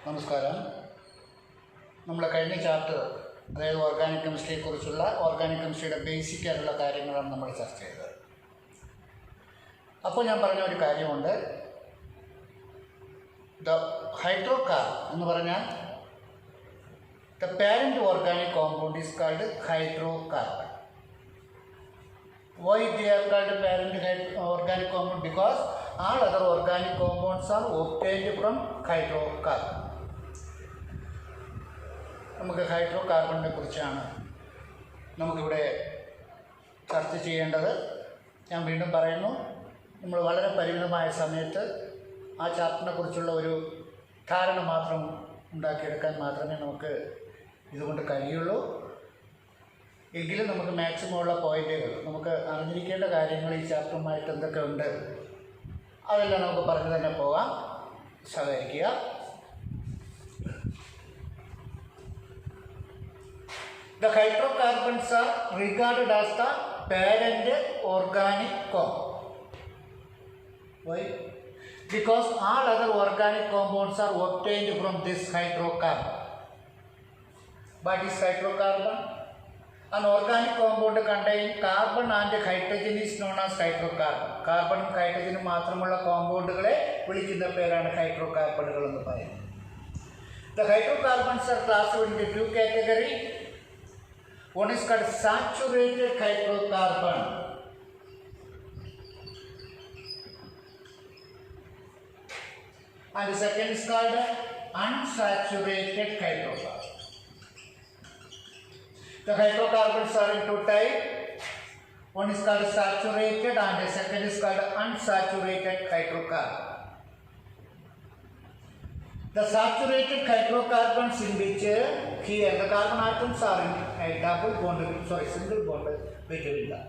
നമസ്കാരം. നമ്മൾ കഴിഞ്ഞ ചാപ്റ്റർ, അതായത് ഓർഗാനിക് കെമിസ്ട്രിയെക്കുറിച്ചുള്ള ഓർഗാനിക് കെമിസ്ട്രിയുടെ ബേസിക് ആയിട്ടുള്ള കാര്യങ്ങളാണ് നമ്മൾ ചർച്ച ചെയ്തത്. അപ്പോൾ ഞാൻ പറഞ്ഞ ഒരു കാര്യമുണ്ട്. ദ ഹൈഡ്രോകാർബൺ എന്ന് പറഞ്ഞാൽ the parent organic compound is called hydrocarbon. Why they are called parent organic compound? Because all other organic compounds are obtained from hydrocarbon. നമുക്ക് ഹൈഡ്രോകാർബണിനെ കുറിച്ചാണ് നമുക്കിവിടെ ചർച്ച ചെയ്യേണ്ടത്. ഞാൻ വീണ്ടും പറയുന്നു, നമ്മൾ വളരെ പരിമിതമായ സമയത്ത് ആ ചാപ്റ്ററിനെ കുറിച്ചുള്ള ഒരു ധാരണ മാത്രം ഉണ്ടാക്കിയെടുക്കാൻ മാത്രമേ നമുക്ക് ഇതുകൊണ്ട് കഴിയുള്ളൂ. എങ്കിലും നമുക്ക് മാക്സിമം ഉള്ള പോയിന്റുകൾ, നമുക്ക് അറിഞ്ഞിരിക്കേണ്ട കാര്യങ്ങൾ ഈ ചാപ്റ്ററുമായിട്ട് എന്തൊക്കെ ഉണ്ട് അതെല്ലാം നമുക്ക് പറഞ്ഞു തന്നെ പോകാം. സഹകരിക്കുക. The hydrocarbons are regarded as the parent organic compound. Why? Because all other organic compounds are obtained from this hydrocarbon. What is hydrocarbon? An organic compound containing carbon and hydrogen is known as hydrocarbon. കാർബണും ഹൈഡ്രജനും മാത്രമുള്ള കോമ്പൗണ്ടുകളെ വിളിക്കുന്ന പേരാണ് ഹൈഡ്രോകാർബണുകൾ എന്ന് പറയുന്നത്. The hydrocarbons are classified into two categories. One is called saturated hydrocarbon and the second is called unsaturated hydrocarbon. The hydrocarbons are in two types. One is called saturated and the second is called unsaturated hydrocarbon. The saturated hydrocarbons in which here the carbon atoms are in a single bond between them.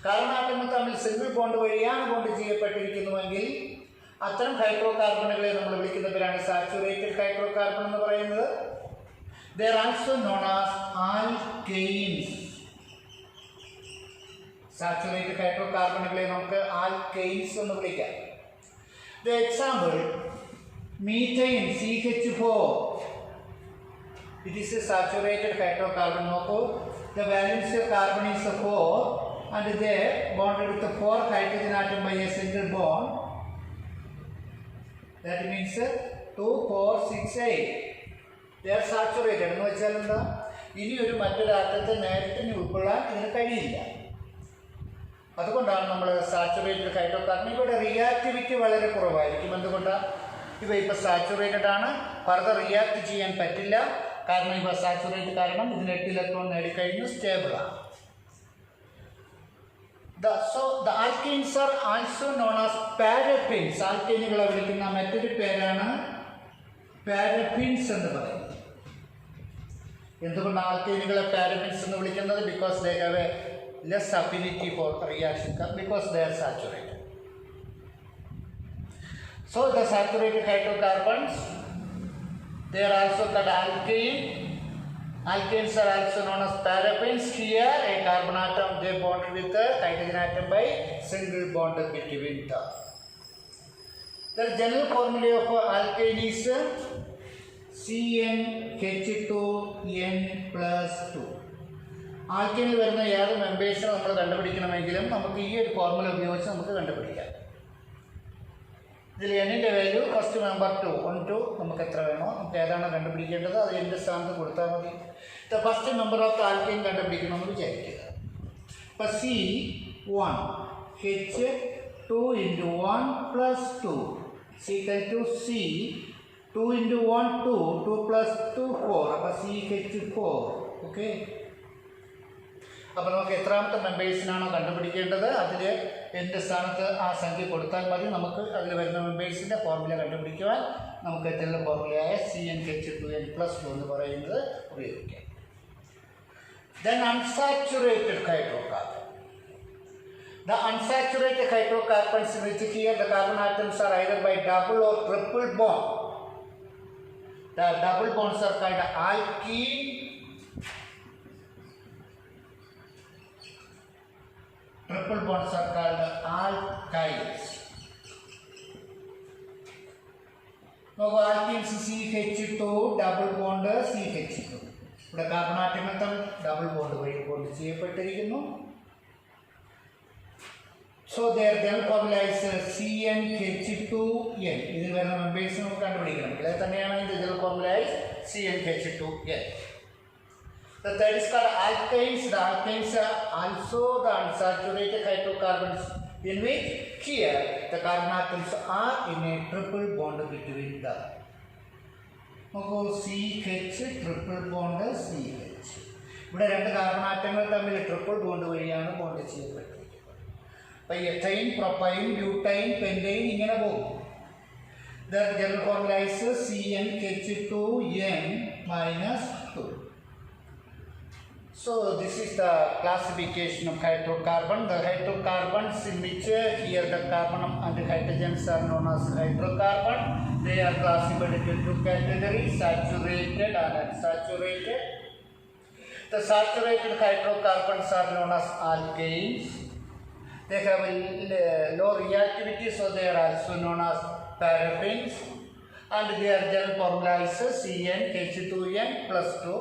Carbon atoms തമ്മിൽ single bond വഴിയാണ് bond ചെയ്യപ്പെട്ടിരിക്കുന്നുവെങ്കിൽ അത്തരം ഹൈഡ്രോകാർബണുകളെ നമ്മൾ വിളിക്കുന്ന പേരാണ് saturated hydrocarbon എന്ന് പറയുന്നത്. They are also known as alkanes. Saturated hydrocarbonകളെ നമുക്ക് alkanes എന്ന് വിളിക്കാം. The example, methane CH4. It is a saturated hydrocarbon. നോക്കൂ, the valence of carbon is 4 and they bonded with the 4 hydrogen atom by a single bond. That means 2, 4, 6, 8. They are saturated എന്ന് വെച്ചാൽ എന്താ, ഇനി ഒരു മറ്റൊരു ആറ്റത്തെ നേരിട്ട് ഉൾക്കൊള്ളാൻ ഇതിന് കഴിയില്ല. അതുകൊണ്ടാണ് നമ്മൾ സാച്ചുറേറ്റഡ് ഹൈഡ്രോകാർബൺ. ഇവിടെ റിയാക്ടിവിറ്റി വളരെ കുറവായിരിക്കും. എന്തുകൊണ്ടാണ്? ഇപ്പോൾ സാച്ചുറേറ്റഡ് ആണ്, ഫർദർ റിയാക്ട് ചെയ്യാൻ പറ്റില്ല. കാരണം ഇപ്പോൾ സാച്ചുറേറ്റഡ് കാരണം ഇതിന് 8 ഇലക്ട്രോൺ നേടിക്കഴിഞ്ഞു, സ്റ്റേബിളാണ്. So the alkenes are also known as paraffins. ആൽക്കേനുകളെ വിളിക്കുന്ന മറ്റൊരു പേരാണ് പാരഫിൻസ് എന്ന് പറയുന്നത്. എന്തുകൊണ്ട് ആൽക്കേനുകളെ പാരഫിൻസ് എന്ന് വിളിക്കുന്നത്? Because they have a less affinity for reaction, because they are saturated. So the saturated hydrocarbons, they are also called alkane. Alkanes are also known as paraffins. Here a carbon atom they bonded with a hydrogen atom by single bond between them. The general formula of alkane is CnH2n+2. ആൽക്കേനിൽ വരുന്ന ഏത് മെമ്പേഴ്സിനെ നമ്മൾ കണ്ടുപിടിക്കണമെങ്കിലും നമുക്ക് ഈ ഒരു formula ഉപയോഗിച്ച് നമുക്ക് കണ്ടുപിടിക്കാം. ഇതിൽ എന്നിൻ്റെ വാല്യൂ ഫസ്റ്റ് മെമ്പർ 2, 1, 2 നമുക്ക് എത്ര വേണോ, നമുക്ക് ഏതാണ് കണ്ടുപിടിക്കേണ്ടത് അത് എൻ്റെ സ്ഥാനത്ത് കൊടുത്താൽ മതി. The first member of alkane കണ്ടുപിടിക്കണമെന്ന് വിചാരിക്കുക. ഇപ്പം C1 H2 × 1 + 2 C 2 × 1 2, 2 + 2 4, അപ്പോൾ CH4. ഓക്കെ, അപ്പോൾ നമുക്ക് എത്രാമത്തെ മെമ്പേഴ്സിനാണോ കണ്ടുപിടിക്കേണ്ടത് അതിൽ എൻ്റെ സ്ഥാനത്ത് ആ സംഖ്യ കൊടുത്താൽ മതി. നമുക്ക് അതിൽ വരുന്ന മെമ്പേഴ്സിൻ്റെ ഫോർമുല കണ്ടുപിടിക്കുവാൻ നമുക്ക് ഇതിലുള്ള ഫോർമുലയായ CnH2n+2 എന്ന് പറയുന്നത് ഉപയോഗിക്കാം. Then unsaturated hydrocarbon. The unsaturated hydrocarbons in which here the carbon atoms are either by double or triple bond. The double bonds are called alkene. Triple bonds are called alkynes. Now alkenes CH CH2 double bond CH2. ഇവിടെ carbon ആറ്റങ്ങൾ തമ്മിൽ double bond വഴി bond ചെയ്യപ്പെട്ടിരിക്കുന്നു. So their general formula is CnH2n. ഇതിൽ വരുന്ന members നമുക്ക് കണ്ടുപിടിക്കണം. ഇതിൽ തന്നെയാണ് ഇതിന്റെ general formula is CnH2n. The third is called alkanes. The alkanes are also the unsaturated hydrocarbons in which here the carbon atoms are in a triple bond between them. നോക്കൂ, CH triple bond CH. ഇവിടെ രണ്ട് carbon ആറ്റങ്ങൾ തമ്മിൽ triple bond വഴിയാണ് bond ചെയ്യപ്പെട്ടിരിക്കുന്നത്. അപ്പോൾ എഥൈൻ, propyne, butyne, pentane ഇങ്ങനെ പോകും. The general formula is CnH2n minus 2. So this is the classification of hydrocarbon. The hydrocarbons in which here the carbon and the hydrogens are known as hydrocarbon. They are classified into two categories: saturated and unsaturated. The saturated hydrocarbons are known as alkanes. They have a low reactivity, so they are also known as paraffins. And their general formula is CnH2n plus 2.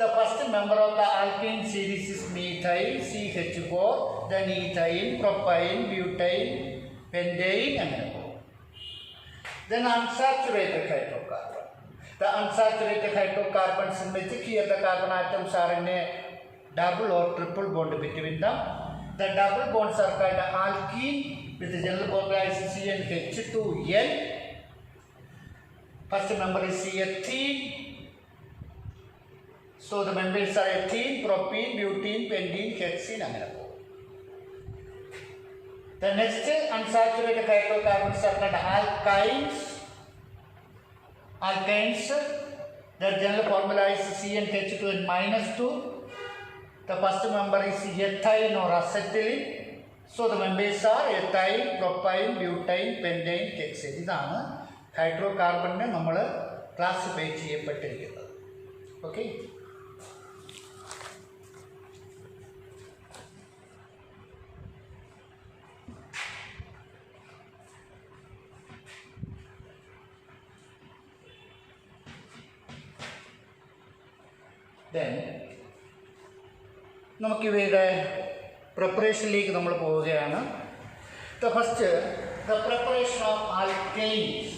The first member of the alkane series is methyl, CH4, then ethyl, propyl, butyl, pentane, and then unsaturated hydrocarbon. The unsaturated hydrocarbons in which here the carbon atoms are in a double or triple bond between them. The double bonds are called alkene with the general formula is CnH2n. First member is ethene. So the members are ethene, propene, butene, pentene, hexene, and the next unsaturated hydrocarbons are called alkynes. Alkynes, their general formula is CnH2n minus 2. The first member is ethine or acetylene. So the members are ethyl, propyl, butane, pentane, hexane. ഇതാണ് ഹൈഡ്രോകാർബണിനെ നമ്മൾ classify ചെയ്യപ്പെട്ടിരിക്കുന്നത്. Okay. Then നമുക്കിവയുടെ പ്രിപ്പറേഷനിലേക്ക് നമ്മൾ പോവുകയാണ്. The first, the preparation of alkanes.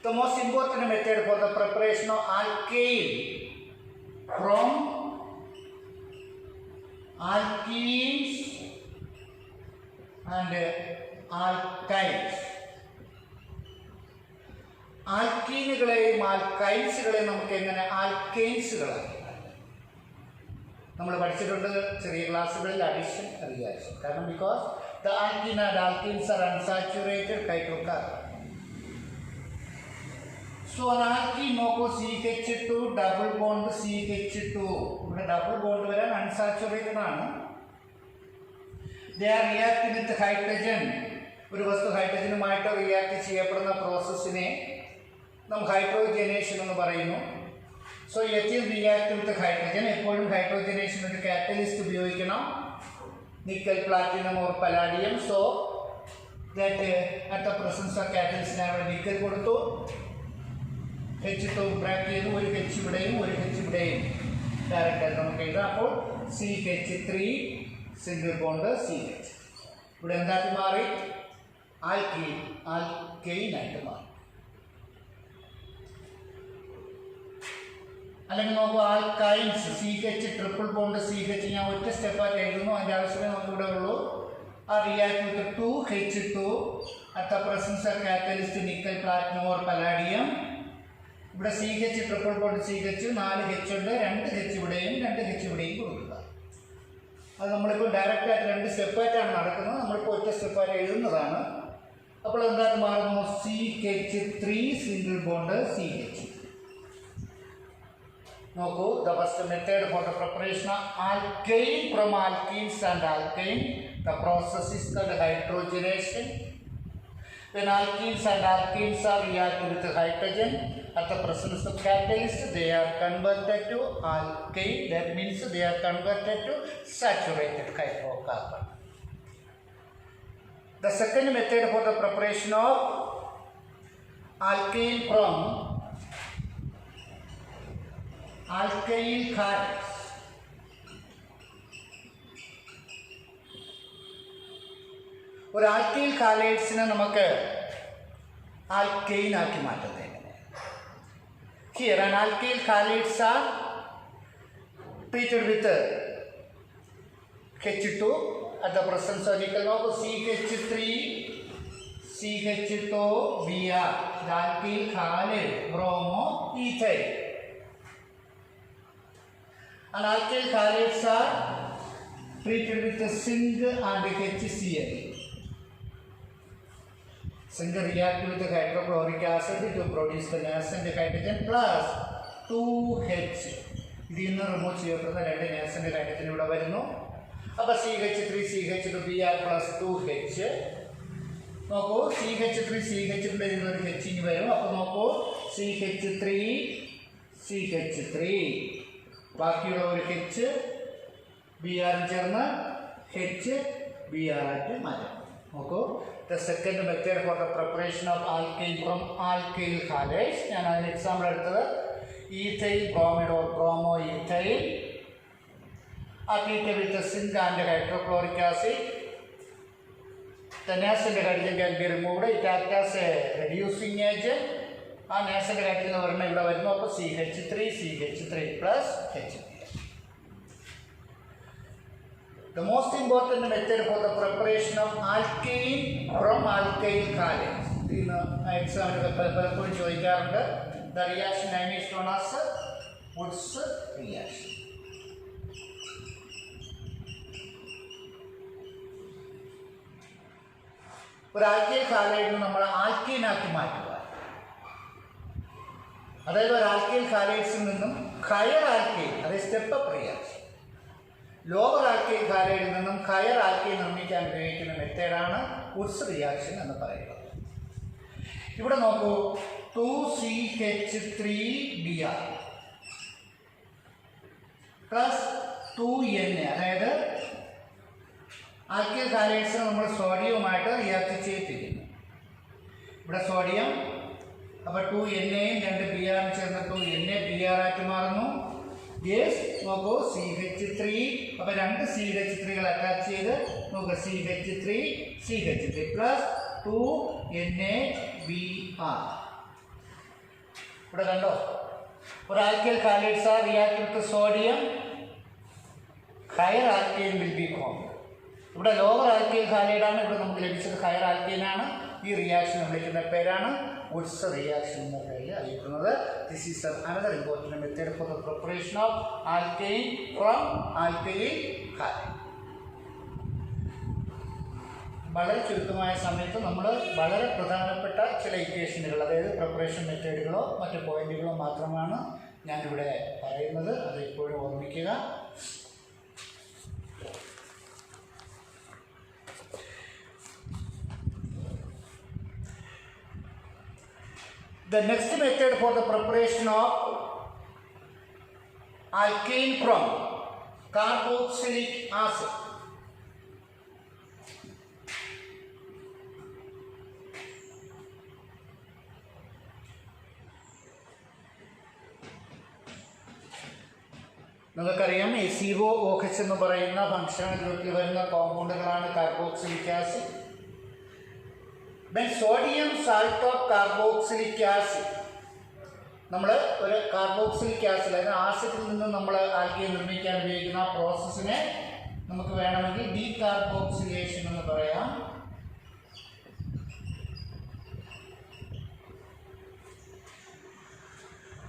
The most important method for the preparation of alkane from alkenes and alkynes. ആൽക്കീനുകളെയും ആൽക്കൈൻസുകളെയും നമുക്ക് എങ്ങനെ ആൽക്കെയിൻസുകളായി നമ്മൾ പഠിച്ചിട്ടുണ്ട് ചെറിയ ക്ലാസ്സുകളിൽ അഡീഷൻ റിയാക്ഷൻ. കാരണം because the alkene and alkenes are unsaturated hydrocarbon. So alkene നോക്കൂ, CH2 double bond CH2. ഇവിടെ double bond വരാൻ അൺസാച്ചുറേറ്റഡ് ആണ്. They are react with hydrogen. ഒരു വസ്തു ഹൈഡ്രജനുമായിട്ട് റിയാക്ട് ചെയ്യപ്പെടുന്ന പ്രോസസ്സിനെ നാം ഹൈഡ്രോജനേഷൻ എന്ന് പറയുന്നു. So ethyne react with hydrogen. എപ്പോഴും ഹൈഡ്രോജനേഷൻ ഒരു കാറ്റലിസ്റ്റ് ഉപയോഗിക്കണം, nickel, platinum or palladium. So that at the presence of കാറ്റലിസ്റ്റിന് അവിടെ നിക്കൽ കൊടുത്തു, H2 ബ്രാക്ക് ചെയ്തു, ഒരു H ഇവിടെയും ഒരു H ഇവിടെയും ഡയറക്റ്റായിട്ട് നമുക്ക് എഴുതാം. അപ്പോൾ CH3 സിംഗിൾ ബോണ്ട് CH. ഇവിടെ എന്താക്കി മാറി? ആൽക്കെയിനായിട്ട് മാറി. അല്ലെങ്കിൽ നോക്കൂ, alkynes CH triple bond CH. ഞാൻ ഒറ്റ സ്റ്റെപ്പായിട്ട് എഴുതുന്നു, അതിൻ്റെ ആവശ്യമേ നമുക്കിവിടെ ഉള്ളൂ. ആ react with 2H2 at the presence of catalyst nickel, platinum or palladium. ഇവിടെ CH triple bond CH 4H ഉണ്ട്, 2H ഇവിടെയും 2H ഇവിടെയും കൊടുക്കുക. അത് നമ്മളിപ്പോൾ ഡയറക്റ്റായിട്ട് 2 സ്റ്റെപ്പായിട്ടാണ് നടക്കുന്നത്, നമ്മളിപ്പോൾ ഒറ്റ സ്റ്റെപ്പായിട്ട് എഴുതുന്നതാണ്. അപ്പോൾ എന്തായാലും മാറുന്നു? CH3 single bond CH. നോക്കൂ, the first method for the preparation of alkane from alkenes and alkane, the process is called hydrogenation. When alkenes and alkenes are reacted with hydrogen at the presence of catalyst, they are converted to alkane. That means they are converted to saturated hydrocarbon. The second method for the preparation of alkyl from alkyl halides. ഒരു alkyl ഹാലൈഡ്സിനെ നമുക്ക് alkane ആക്കി മാറ്റുന്നത് എങ്ങനെ? Here an alkyl halides are treated with H2 at the presence of nickel of CH3 CH2 Br, the alkyl halide bromoethyl. And alkyl halides are treated with zinc and HCl. Zinc react with the hydrochloric acid to produce the nascent hydrogen plus 2H. ഇതിൽ നിന്ന് remove ചെയ്യപ്പെടുന്ന രണ്ട് നാസൻ്റ് hydrogen ഇവിടെ വരുന്നു. അപ്പോൾ CH3CH2Br plus 2H. നോക്കൂ, CH3CH2 ഒരു hitching വരും. അപ്പോൾ നോക്കൂ, CH3 ബാക്കിയുള്ള ഒരു H Br ചേർന്ന് HBr ആയിട്ട് മാറ്റും. നോക്കൂ, the second method for the preparation of alkyl from alkyl halides. ഞാൻ അതിന് എക്സാമ്പിൾ എടുത്തത് ethyl bromide or bromoethyl are treated with zinc and hydrochloric acid. The nascent hydrogen can be removed. It acts as a reducing agent. ആ nascent hydrogen ഒരെണ്ണം ഇവിടെ വരുന്നു. അപ്പോൾ CH3 plus H. The most important method for the preparation of alkane from alkyl halides. ഇതിന് എക്സാമിന് പലപ്പോഴും ചോദിക്കാറുണ്ട്. The reaction name is known as Woods reaction. ഒരു ആൽക്കൈൽ ഹാലൈഡിനെ നമ്മൾ ആൽക്കീനാക്കി മാറ്റുക. അതായത് ഒരു ആൽക്കൈൽ ഹാലൈഡ്സിൽ നിന്നും ഹയർ ആൽക്കൈൽ, അതായത് step up reaction, lower alkyl ഹാലൈഡിൽ നിന്നും ഹയർ ആൽക്കൈൽ നിർമ്മിക്കാൻ ഉപയോഗിക്കുന്ന മെത്തേഡാണ് വുഡ്സ് റിയാക്ഷൻ എന്ന് പറയുന്നത്. ഇവിടെ നോക്കൂ, 2CH3Br പ്ലസ് 2Na, അതായത് ആൽക്കൈൽ ഹാലൈഡ്സിനെ നമ്മൾ സോഡിയവുമായിട്ട് റിയാക്ട് ചെയ്യിപ്പിക്കുന്നു. ഇവിടെ സോഡിയം, അപ്പോൾ 2Na-യും 2 Br ചേർന്ന് 2Na-Br ആയിട്ട് മാറുന്നു. യെസ്, നോക്കൂ, CH3, അപ്പോൾ 2 CH3കൾ അറ്റാച്ച് ചെയ്ത് നോക്കുക, CH3 പ്ലസ് 2Na-Br. ഇവിടെ കണ്ടോ, ഒരു alkyl halides are react with sodium, higher alkyne will be formed. ഇവിടെ ലോവർ ആൽക്കൈൽ ഹാലൈഡാണ് ഇവിടെ നമുക്ക് ലഭിച്ചത്, ഹയർ ആൽക്കൈനാണ്. ഈ റിയാക്ഷൻ വിളിക്കുന്ന പേരാണ് വുഡ്സ് റിയാക്ഷൻ എന്ന പേരിൽ അറിയപ്പെടുന്നത്. This is another important method for the preparation of alkyne from alkyl halide. വളരെ ചുരുക്കമായ സമയത്ത് നമ്മൾ വളരെ പ്രധാനപ്പെട്ട ചില ഇക്വേഷനുകൾ, അതായത് പ്രിപ്പറേഷൻ മെത്തേഡുകളോ മറ്റ് പോയിന്റുകളോ മാത്രമാണ് ഞാനിവിടെ പറയുന്നത്. അത് ഇപ്പോഴും ഓർമ്മിക്കുക. The next method for the preparation of alkane from carboxylic acid. നിങ്ങൾക്കറിയാം, SeO(OH) എന്ന് പറയുന്ന ഫങ്ഷണൽ ഗ്രൂപ്പിൽ വരുന്ന കോമ്പൗണ്ടുകളാണ് carboxylic acid. When sodium salt of carboxylic acid, നമ്മൾ ഒരു കാർബോക്സിലിക് ആസിഡ്, അതായത് ആസിഡിൽ നിന്ന് നമ്മൾ ആൽക്കൈൻ നിർമ്മിക്കാൻ ഉപയോഗിക്കുന്ന ആ പ്രോസസ്സിനെ നമുക്ക് വേണമെങ്കിൽ ഡീകാർബോക്സിലേഷൻ എന്ന് പറയാം.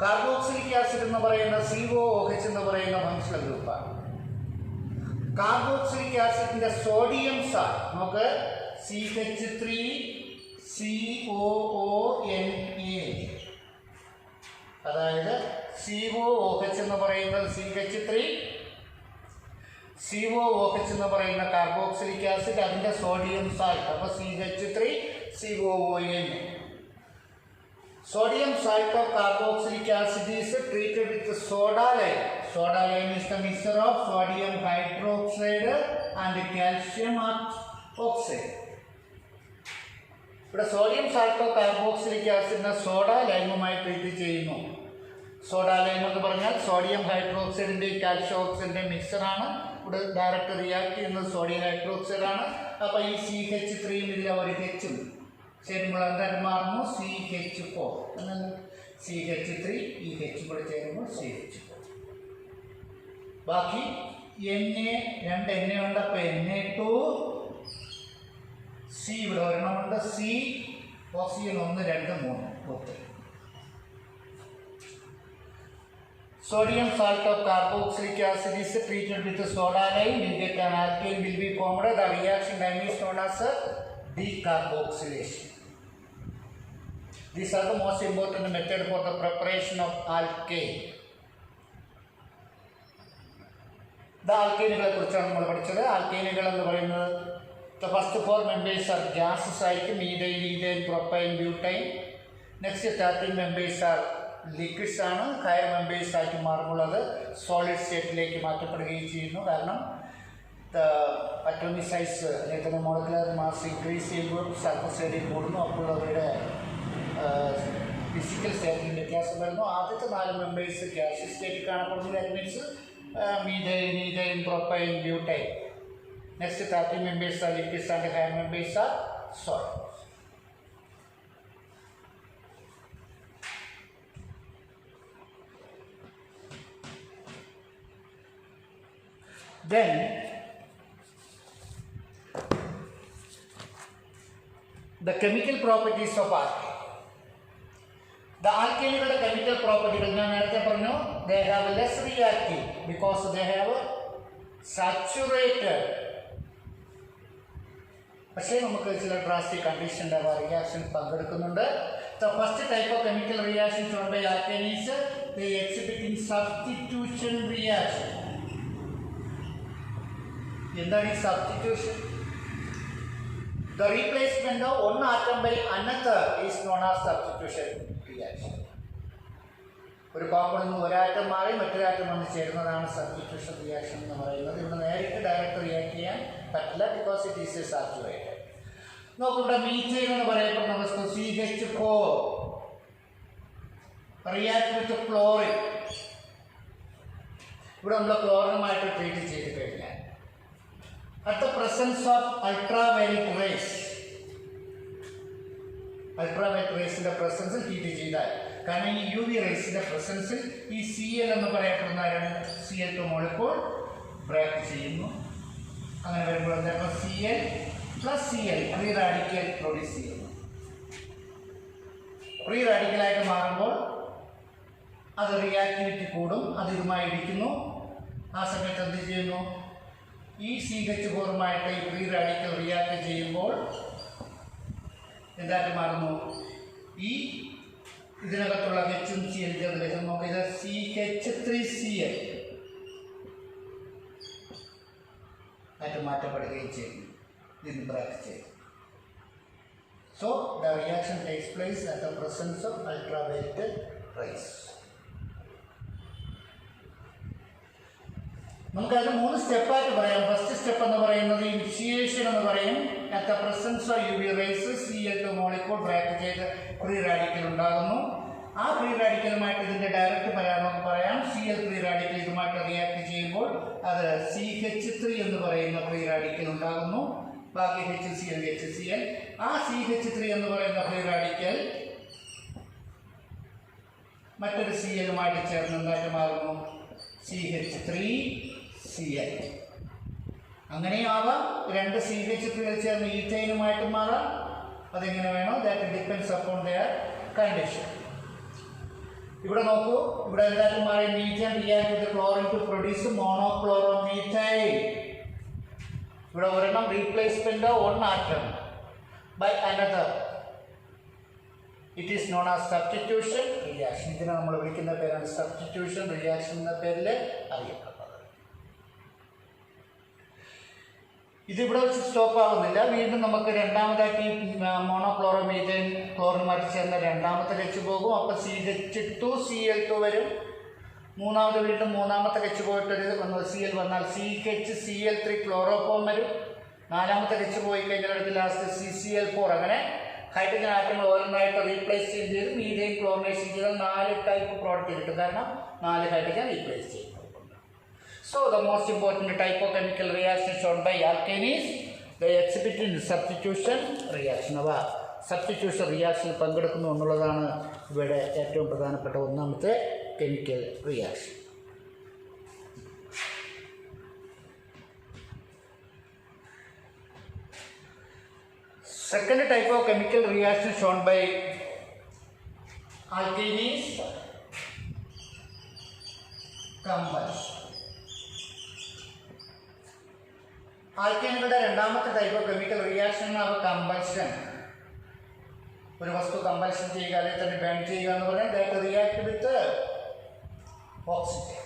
കാർബോക്സിലിക് ആസിഡ് എന്ന് പറയുന്ന COOH എന്ന് പറയുന്ന ഫങ്ഷണൽ ഗ്രൂപ്പാണ്. കാർബോക്സിലിക് ആസിഡിന്റെ സോഡിയം സാൾട്ട് നമുക്ക് CH3COONA, അതായത് COOH എന്ന് പറയുന്നത് CH3, COOH എന്ന് പറയുന്ന കാർബോക്സിലിക് ആസിഡ്, അതിൻ്റെ സോഡിയം സാൾട്ട്, അപ്പോൾ CH3COONA. Sodium salt of carboxylic acid is treated with soda lime. Soda lime is the mixture of sodium hydroxide and calcium oxide. ഇവിടെ sodium സാൾട്ടോ carboxylic ആസിഡിനെ soda ലൈമുമായി treat ചെയ്യുന്നു. Soda lime എന്ന് പറഞ്ഞാൽ sodium ഹൈഡ്രോക്സൈഡിൻ്റെയും calcium ഓക്സൈഡിൻ്റെയും മിക്സറാണ്. ഇവിടെ direct react ചെയ്യുന്നത് sodium ഹൈഡ്രോക്സൈഡാണ്. അപ്പോൾ ഈ CH3 ഇതിൽ ഒരു ഹെച്ചും ചേരുമ്പോൾ എന്തായാലും മാറുന്നു CH4 എന്നല്ല, CH3 ഈ ഹെച്ച് കൂടെ ചേരുമ്പോൾ CH4. ബാക്കി രണ്ട് എണ്ണ ഉണ്ട്. അപ്പോൾ Na2 C ഇവിടെ ഒരെണ്ണമുണ്ട്. C oxygen 1 2 3 okay. Sodium salt of carboxylic acid is treated with soda lime. You get an alkane will be formed. The reaction time is known as decarboxylation. These are the most important method for the preparation of alkane. The alkaneകളെ കുറിച്ചാണ് നമ്മൾ പഠിച്ചത്. ആൽക്കേനുകൾ എന്ന് പറയുന്നത് the first 4 members are gases ആയിട്ട് methane, ethyne, propyne, butyne. Next 13 members are liquids ആണ്. Higher members ആയിട്ട് മാറുമ്പോൾ അത് സോളിഡ് സ്റ്റേറ്റിലേക്ക് മാറ്റപ്പെടുകയും ചെയ്യുന്നു. കാരണം അറ്റോമിക് സൈസ് അല്ലെങ്കിൽ മോളിക്കുലർ മാസ് ഇൻക്രീസ് ചെയ്യുമ്പോൾ സർഫസ് ഏരിയ കൂടുന്നു. അപ്പോൾ അവരുടെ ഫിസിക്കൽ സ്റ്റേറ്റിൽ വ്യത്യാസം വരുന്നു. ആദ്യത്തെ 4 മെമ്പേഴ്സ് ഗ്യാസ് സ്റ്റേറ്റിൽ കാണപ്പെടുന്നു. That means methane, ethyne, propyne, butyne. Next 13 members are liquids and higher members are solids. Then the chemical properties of alkane. The alkaneകളുടെ chemical properties ഞാൻ നേരത്തെ പറഞ്ഞു, they have less reactive because they have saturated. പക്ഷേ നമുക്ക് ചില drastic കണ്ടീഷൻ്റെ reaction പങ്കെടുക്കുന്നുണ്ട്. The first type of chemical reaction shown by alkane is they exhibit in substitution reaction. എന്താണ് ഈ substitution? The replacement of one atom by another is known as substitution reaction. ഒരു കോമ്പൗണ്ടിൽ നിന്ന് ഒരാറ്റം മാറി മറ്റൊരാറ്റം വന്ന് ചേരുന്നതാണ് സബ്സ്റ്റിറ്റ്യൂഷൻ റിയാക്ഷൻ എന്ന് പറയുന്നത്. ഇവിടെ നേരിട്ട് ഡയറക്റ്റ് റിയാക്ട് ചെയ്യാൻ പറ്റില്ല because it is A saturated. നോക്കൂ, ഇവിടെ മീഥൈൻ എന്ന് പറയപ്പെടുന്ന വസ്തു CH4 റിയാക്ട് വിത്ത് ക്ലോറിൻ. ഇവിടെ നമ്മൾ ക്ലോറിനുമായിട്ട് ട്രീറ്റ് ചെയ്ത് കഴിഞ്ഞാൽ at the presence of ultraviolet rays, ultraviolet rays in the presence heat ചെയ്താൽ, കാരണം ഈ UV റേസിൻ്റെ പ്രസൻസിൽ ഈ Cl എന്ന് പറയപ്പെടുന്ന Cl2 മോളിക്കൂൾ ബ്രേക്ക് ചെയ്യുന്നു. അങ്ങനെ വരുമ്പോൾ എന്തായിരുന്നു Cl plus Cl free radical produce ചെയ്യുന്നു. ഫ്രീ റാഡിക്കലായിട്ട് മാറുമ്പോൾ അത് റിയാക്ടിവിറ്റി കൂടും, അത് ഇതുമായി ഇടിക്കുന്നു. ആ സമയത്ത് എന്ത് ചെയ്യുന്നു? ഈ CH4 ഈ ഫ്രീ റാഡിക്കൽ റിയാക്ട് ചെയ്യുമ്പോൾ എന്തായിട്ട് മാറുന്നു? ഈ ഇതിനകത്തുള്ള H-ഉം Cl ചേർന്ന് നോക്കുക, ഇത് CH3Cl ആയിട്ട് മാറ്റപ്പെടുകയും ചെയ്യുന്നു. ഇതിന് ബ്രേക്ക് ചെയ്യും. So the reaction takes place at the presence of ultraviolet rays. നമുക്കതിന് 3 സ്റ്റെപ്പായിട്ട് പറയാം. ഫസ്റ്റ് സ്റ്റെപ്പ് എന്ന് പറയുന്നത് ഇനിഷിയേഷൻ എന്ന് പറയും. At the presence of UV rays Cl2 molecule break ചെയ്ത് ഫ്രീ റാഡിക്കൽ ഉണ്ടാകുന്നു. ആ ഫ്രീ റാഡിക്കലുമായിട്ട് ഇതിൻ്റെ ഡയറക്റ്റ് നമുക്ക് പറയാം. Cl ഫ്രീ റാഡിക്കൽ ഇതുമായിട്ട് റിയാക്ട് ചെയ്യുമ്പോൾ അത് CH3 എന്ന് പറയുന്ന ഫ്രീ റാഡിക്കൽ ഉണ്ടാകുന്നു. ബാക്കി HCl HCl. ആ CH3 എന്ന് പറയുന്ന ഫ്രീ റാഡിക്കൽ മറ്റൊരു Cl-ഉമായിട്ട് ചേർന്ന് എന്തായിട്ട് മാറുന്നു? CH3Cl. അങ്ങനെയും ആവാം. 2 CH3 ചേർന്ന് ഈഥൈനുമായിട്ട് മാറാം. അതെങ്ങനെ വേണോ, that depends upon their condition. ഇവിടെ നോക്കൂ, ഇവിടെ എന്തായിട്ട് മാറി? Methane react with chlorine to produce monochloromethane. ഇവിടെ ഒരെണ്ണം replacement of one atom by another. It is known as substitution reaction. ഇതിനെ നമ്മൾ വിളിക്കുന്ന പേരാണ് സബ്സ്റ്റിറ്റ്യൂഷൻ റിയാക്ഷൻ എന്ന പേരിൽ അറിയപ്പെടുന്നത്. ഇതിവിടെ വെച്ച് സ്റ്റോപ്പ് ആവുന്നില്ല. വീണ്ടും നമുക്ക് രണ്ടാമതായിട്ട് ഈ മോണോക്ലോറോമീഥൈൻ ക്ലോറിനുമായിട്ട് ചേർന്ന രണ്ടാമത്തെ H പോകും. അപ്പോൾ CH2Cl2 വരും. മൂന്നാമത് വീണ്ടും മൂന്നാമത്തെ H പോയിട്ടൊരു Cl വന്നാൽ CHCl3 ക്ലോറോഫോം വരും. നാലാമത്തെ H പോയി കഴിഞ്ഞാൽ അടുത്ത് ലാസ്റ്റ് CCl4. അങ്ങനെ ഹൈഡ്രജൻ ആറ്റങ്ങൾ ഓരോന്നായിട്ട് റീപ്ലേസ് ചെയ്ത് മീഥെയിൻ ക്ലോറിനേഷൻ ചെയ്താൽ 4 ടൈപ്പ് പ്രോഡക്റ്റ് കിട്ടും. കാരണം 4 ഹൈഡ്രജൻ റീപ്ലേസ് ചെയ്യുന്നത്. So the most important type of chemical reaction shown by alkane is the exhibit in substitution reaction. അവ സബ്സ്റ്റിറ്റ്യൂഷൻ റിയാക്ഷനിൽ പങ്കെടുക്കുന്നു എന്നുള്ളതാണ് ഇവിടെ ഏറ്റവും പ്രധാനപ്പെട്ട ഒന്നാമത്തെ chemical reaction. Second type of chemical reaction shown by alkane is combustion. ആൽക്കൈനുകളുടെ രണ്ടാമത്തെ type of chemical reaction ആണ് compulsion. ഒരു വസ്തു കമ്പൽഷൻ ചെയ്യുക അല്ലെങ്കിൽ തന്നെ ബേൺ ചെയ്യുക എന്ന് പറഞ്ഞാൽ that react with oxygen.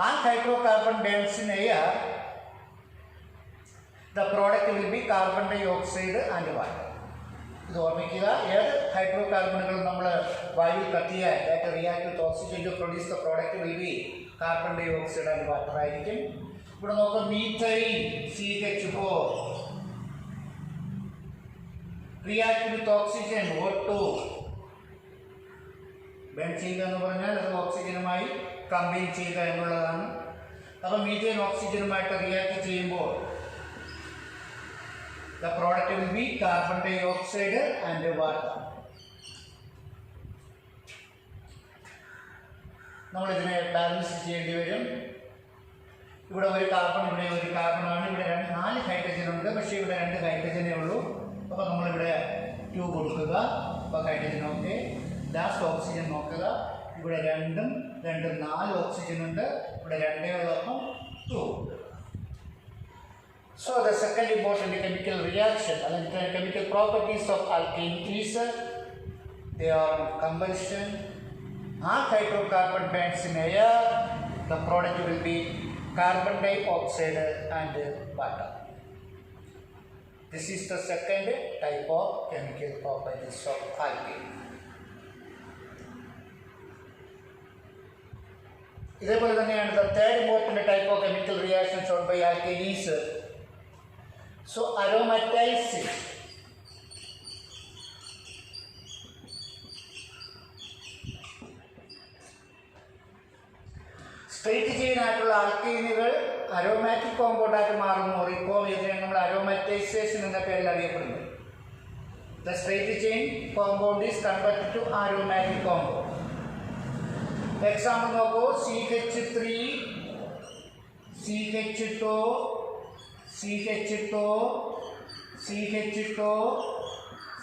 An hydrocarbon burns in air, the product will be carbon dioxide and water. ഇത് ഓർമ്മിക്കുക, ഏത് ഹൈഡ്രോ കാർബണുകളും നമ്മൾ വായുവിൽ കത്തിയാൽ that react with oxygen to produce the product will be carbon dioxide and water ആയിരിക്കും. ഇവിടെ നോക്കാം, methane CH4 react with oxygen O2. Burn ചെയ്യുക എന്ന് പറഞ്ഞാൽ അത് ഓക്സിജനുമായി കമ്പൈൻ ചെയ്യുക എന്നുള്ളതാണ്. അപ്പോൾ മീഥൈൻ ഓക്സിജനുമായിട്ട് റിയാക്ട് ചെയ്യുമ്പോൾ the product will be carbon dioxide and water. നമ്മൾ ഇതിനെ ബാലൻസ് ചെയ്യേണ്ടി വരും. ഇവിടെ ഒരു കാർബൺ, ഇവിടെ ഒരു കാർബണാണ്, ഇവിടെ 4 ഹൈഡ്രജൻ ഉണ്ട്, പക്ഷേ ഇവിടെ 2 ഹൈഡ്രജനേ ഉള്ളൂ. അപ്പോൾ നമ്മളിവിടെ 2 കൊടുക്കുക. അപ്പോൾ ഹൈഡ്രജൻ ഓക്കെ. ലാസ്റ്റ് ഓക്സിജൻ നോക്കുക, ഇവിടെ 2 4 ഓക്സിജൻ ഉണ്ട്, ഇവിടെ 2 ഉള്ളപ്പം 2. So the second important chemical reaction and the chemical properties of alkane is they are combustion. All hydrocarbon bonds in air, the product will be carbon dioxide and water. This is the second type of chemical properties of alkane. ഇതേപോലെ തന്നെയാണ് the third important type of chemical reaction shown by alkane is so aromatizing. Straight chain ആയിട്ടുള്ള ആൽക്കൈനുകൾ aromatic കോമ്പൗണ്ടായിട്ട് മാറുന്നു. ഇപ്പോൾ ഇതിനെ നമ്മൾ അരോമാറ്റൈസേഷൻ എന്ന പേരിൽ അറിയപ്പെടുന്നു. The straight chain compound is converted to aromatic compound. Example നോക്കൂ, CH3 CH2 CH2 CH2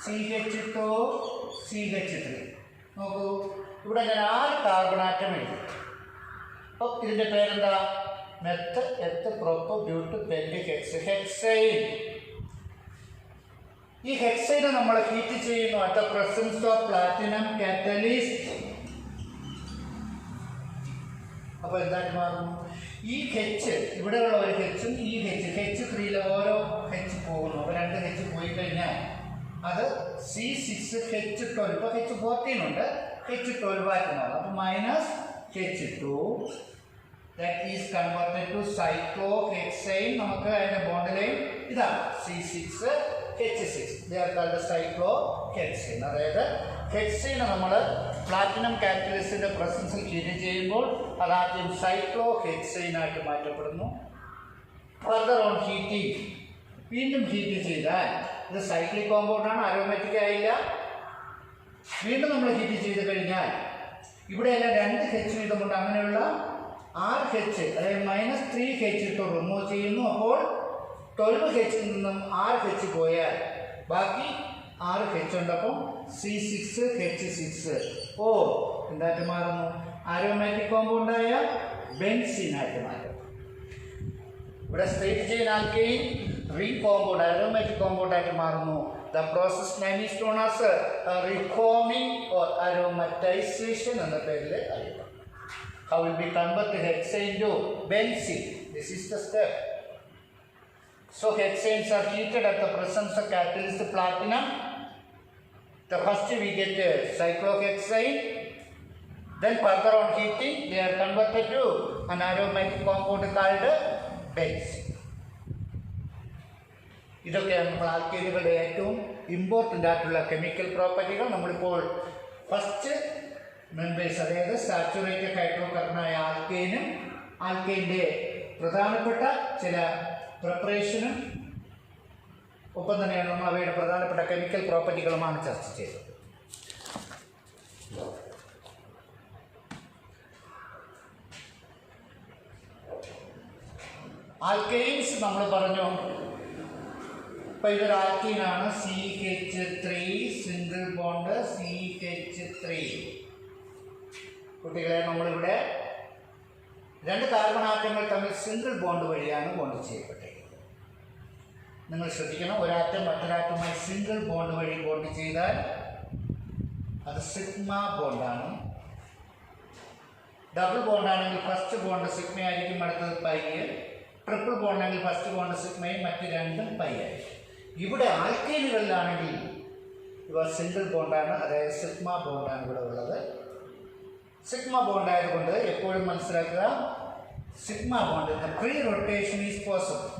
CH2 CH3. നോക്കൂ, ഇവിടെ ഞാൻ 6 കാർബൺ ആറ്റം എഴുതി. അപ്പോൾ ഇതിൻ്റെ പേരെന്താ? Meth eth prop but pent hex hexane. ഈ ഹെക്സൈനെ നമ്മൾ ഹീറ്റ് ചെയ്യുന്നു at the presence of platinum catalyst. അപ്പോൾ എന്തായിട്ട് മാറുന്നു? ഈ ഹെച്ച്, ഇവിടെയുള്ള ഒരു ഹെച്ചും ഈ H3 ഓരോ ഹെച്ച് പോകുന്നു. അപ്പോൾ 2 ഹെച്ച് പോയി കഴിഞ്ഞാൽ അത് C6H12. ഇപ്പോൾ H14 ഉണ്ട്, H12 ആയിട്ട് മാറും. അപ്പോൾ -H2 that is converted to cyclohexane. നമുക്ക് അതിൻ്റെ ബോണ്ട് ലൈൻ ഇതാണ് C6H6. they are called cyclohexane. അതായത് ഹെക്സൈനെ നമ്മൾ പ്ലാറ്റിനം കാറ്റലിസ്റ്റിൻ്റെ പ്രസൻസിൽ ഹീറ്റ് ചെയ്യുമ്പോൾ അതാദ്യം സൈക്ലോഹെക്സൈനായിട്ട് മാറ്റപ്പെടുന്നു. ഫർദർ ഓൺ ഹീറ്റിംഗ്, വീണ്ടും ഹീറ്റ് ചെയ്താൽ ഇത് സൈക്ലിക് കോമ്പൗണ്ടാണ്, അരോമാറ്റിക് ആയില്ല. വീണ്ടും നമ്മൾ ഹീറ്റ് ചെയ്ത് കഴിഞ്ഞാൽ ഇവിടെയെല്ലാം 2 ഹെച്ച് വീതമുണ്ട്. അങ്ങനെയുള്ള 6 ഹെച്ച് അതായത് -3H റിമൂവ് ചെയ്യുന്നു. അപ്പോൾ 12 ഹെച്ചിൽ നിന്നും 6 ഹെച്ച് പോയാൽ ബാക്കി 6 ഹെച്ച് ഉണ്ടപ്പം C6H6 ഓ എന്തായിട്ട് മാറുന്നു? അരോമാറ്റിക് കോമ്പൗണ്ടായ ബെൻസീനായിട്ട് മാറ്റും. ഇവിടെ straight chain alkyne ring compound aromatic കോമ്പൗണ്ടായിട്ട് മാറുന്നു. The process name is known as reforming or aromatization എന്ന പേരിൽ അറിയപ്പെടുന്നു. How will be converted hexane to benzene? This is the step. So hexanes are heated at the presence of catalyst platinum. The first we get cyclohexane. Then further on heating, they are converted to an aromatic compound called benzene. ഇതൊക്കെയാണ് നമ്മൾ ആൽക്കൈനുകളുടെ ഏറ്റവും important ആയിട്ടുള്ള chemical പ്രോപ്പർട്ടികൾ. നമ്മളിപ്പോൾ first members, അതായത് saturated ഹൈഡ്രോകാർബണായ ആൽക്കൈനും ആൽക്കൈൻ്റെ പ്രധാനപ്പെട്ട ചില പ്രിപ്പറേഷനും ഒപ്പം തന്നെയാണ് നമ്മൾ അവയുടെ പ്രധാനപ്പെട്ട കെമിക്കൽ പ്രോപ്പർട്ടികളുമാണ് ചർച്ച ചെയ്തത്. ആൽക്കൈൻസ് നമ്മൾ പറഞ്ഞു. ഇപ്പം ഇതൊരു ആൽക്കീനാണ്, CH3 സിംഗിൾ ബോണ്ട് CH3. കുട്ടികളെ, നമ്മളിവിടെ രണ്ട് കാർബൺ ആറ്റങ്ങൾ തമ്മിൽ സിംഗിൾ ബോണ്ട് വഴിയാണ് ബോണ്ട് ചെയ്യപ്പെട്ടിരിക്കുന്നത്. നിങ്ങൾ ശ്രദ്ധിക്കണം, ഒരാറ്റം മറ്റൊരാറ്റവുമായി സിംഗിൾ ബോണ്ട് വഴി ബോണ്ട് ചെയ്താൽ അത് സിഗ്മ ബോണ്ടാണ്. ഡബിൾ ബോണ്ടാണെങ്കിൽ ഫസ്റ്റ് ബോണ്ട് സിഗ്മ ആയിരിക്കും, അടുത്തത് പൈ. ട്രിപ്പിൾ ബോണ്ടാണെങ്കിൽ ഫസ്റ്റ് ബോണ്ട് സിഗ്മയും മറ്റ് രണ്ടും പൈ ആയിരിക്കും. ഇവിടെ ആൽക്കൈനുകളിലാണെങ്കിൽ ഇവ സിംഗിൾ ബോണ്ടാണ്, അതായത് സിഗ്മ ബോണ്ടാണ് ഇവിടെ ഉള്ളത്. സിഗ്മ ബോണ്ട് ആയതുകൊണ്ട് എപ്പോഴും മനസ്സിലാക്കുക, സിഗ്മ ബോണ്ടിന് പ്രീ റൊട്ടേഷൻ ഈസ് പോസിബിൾ.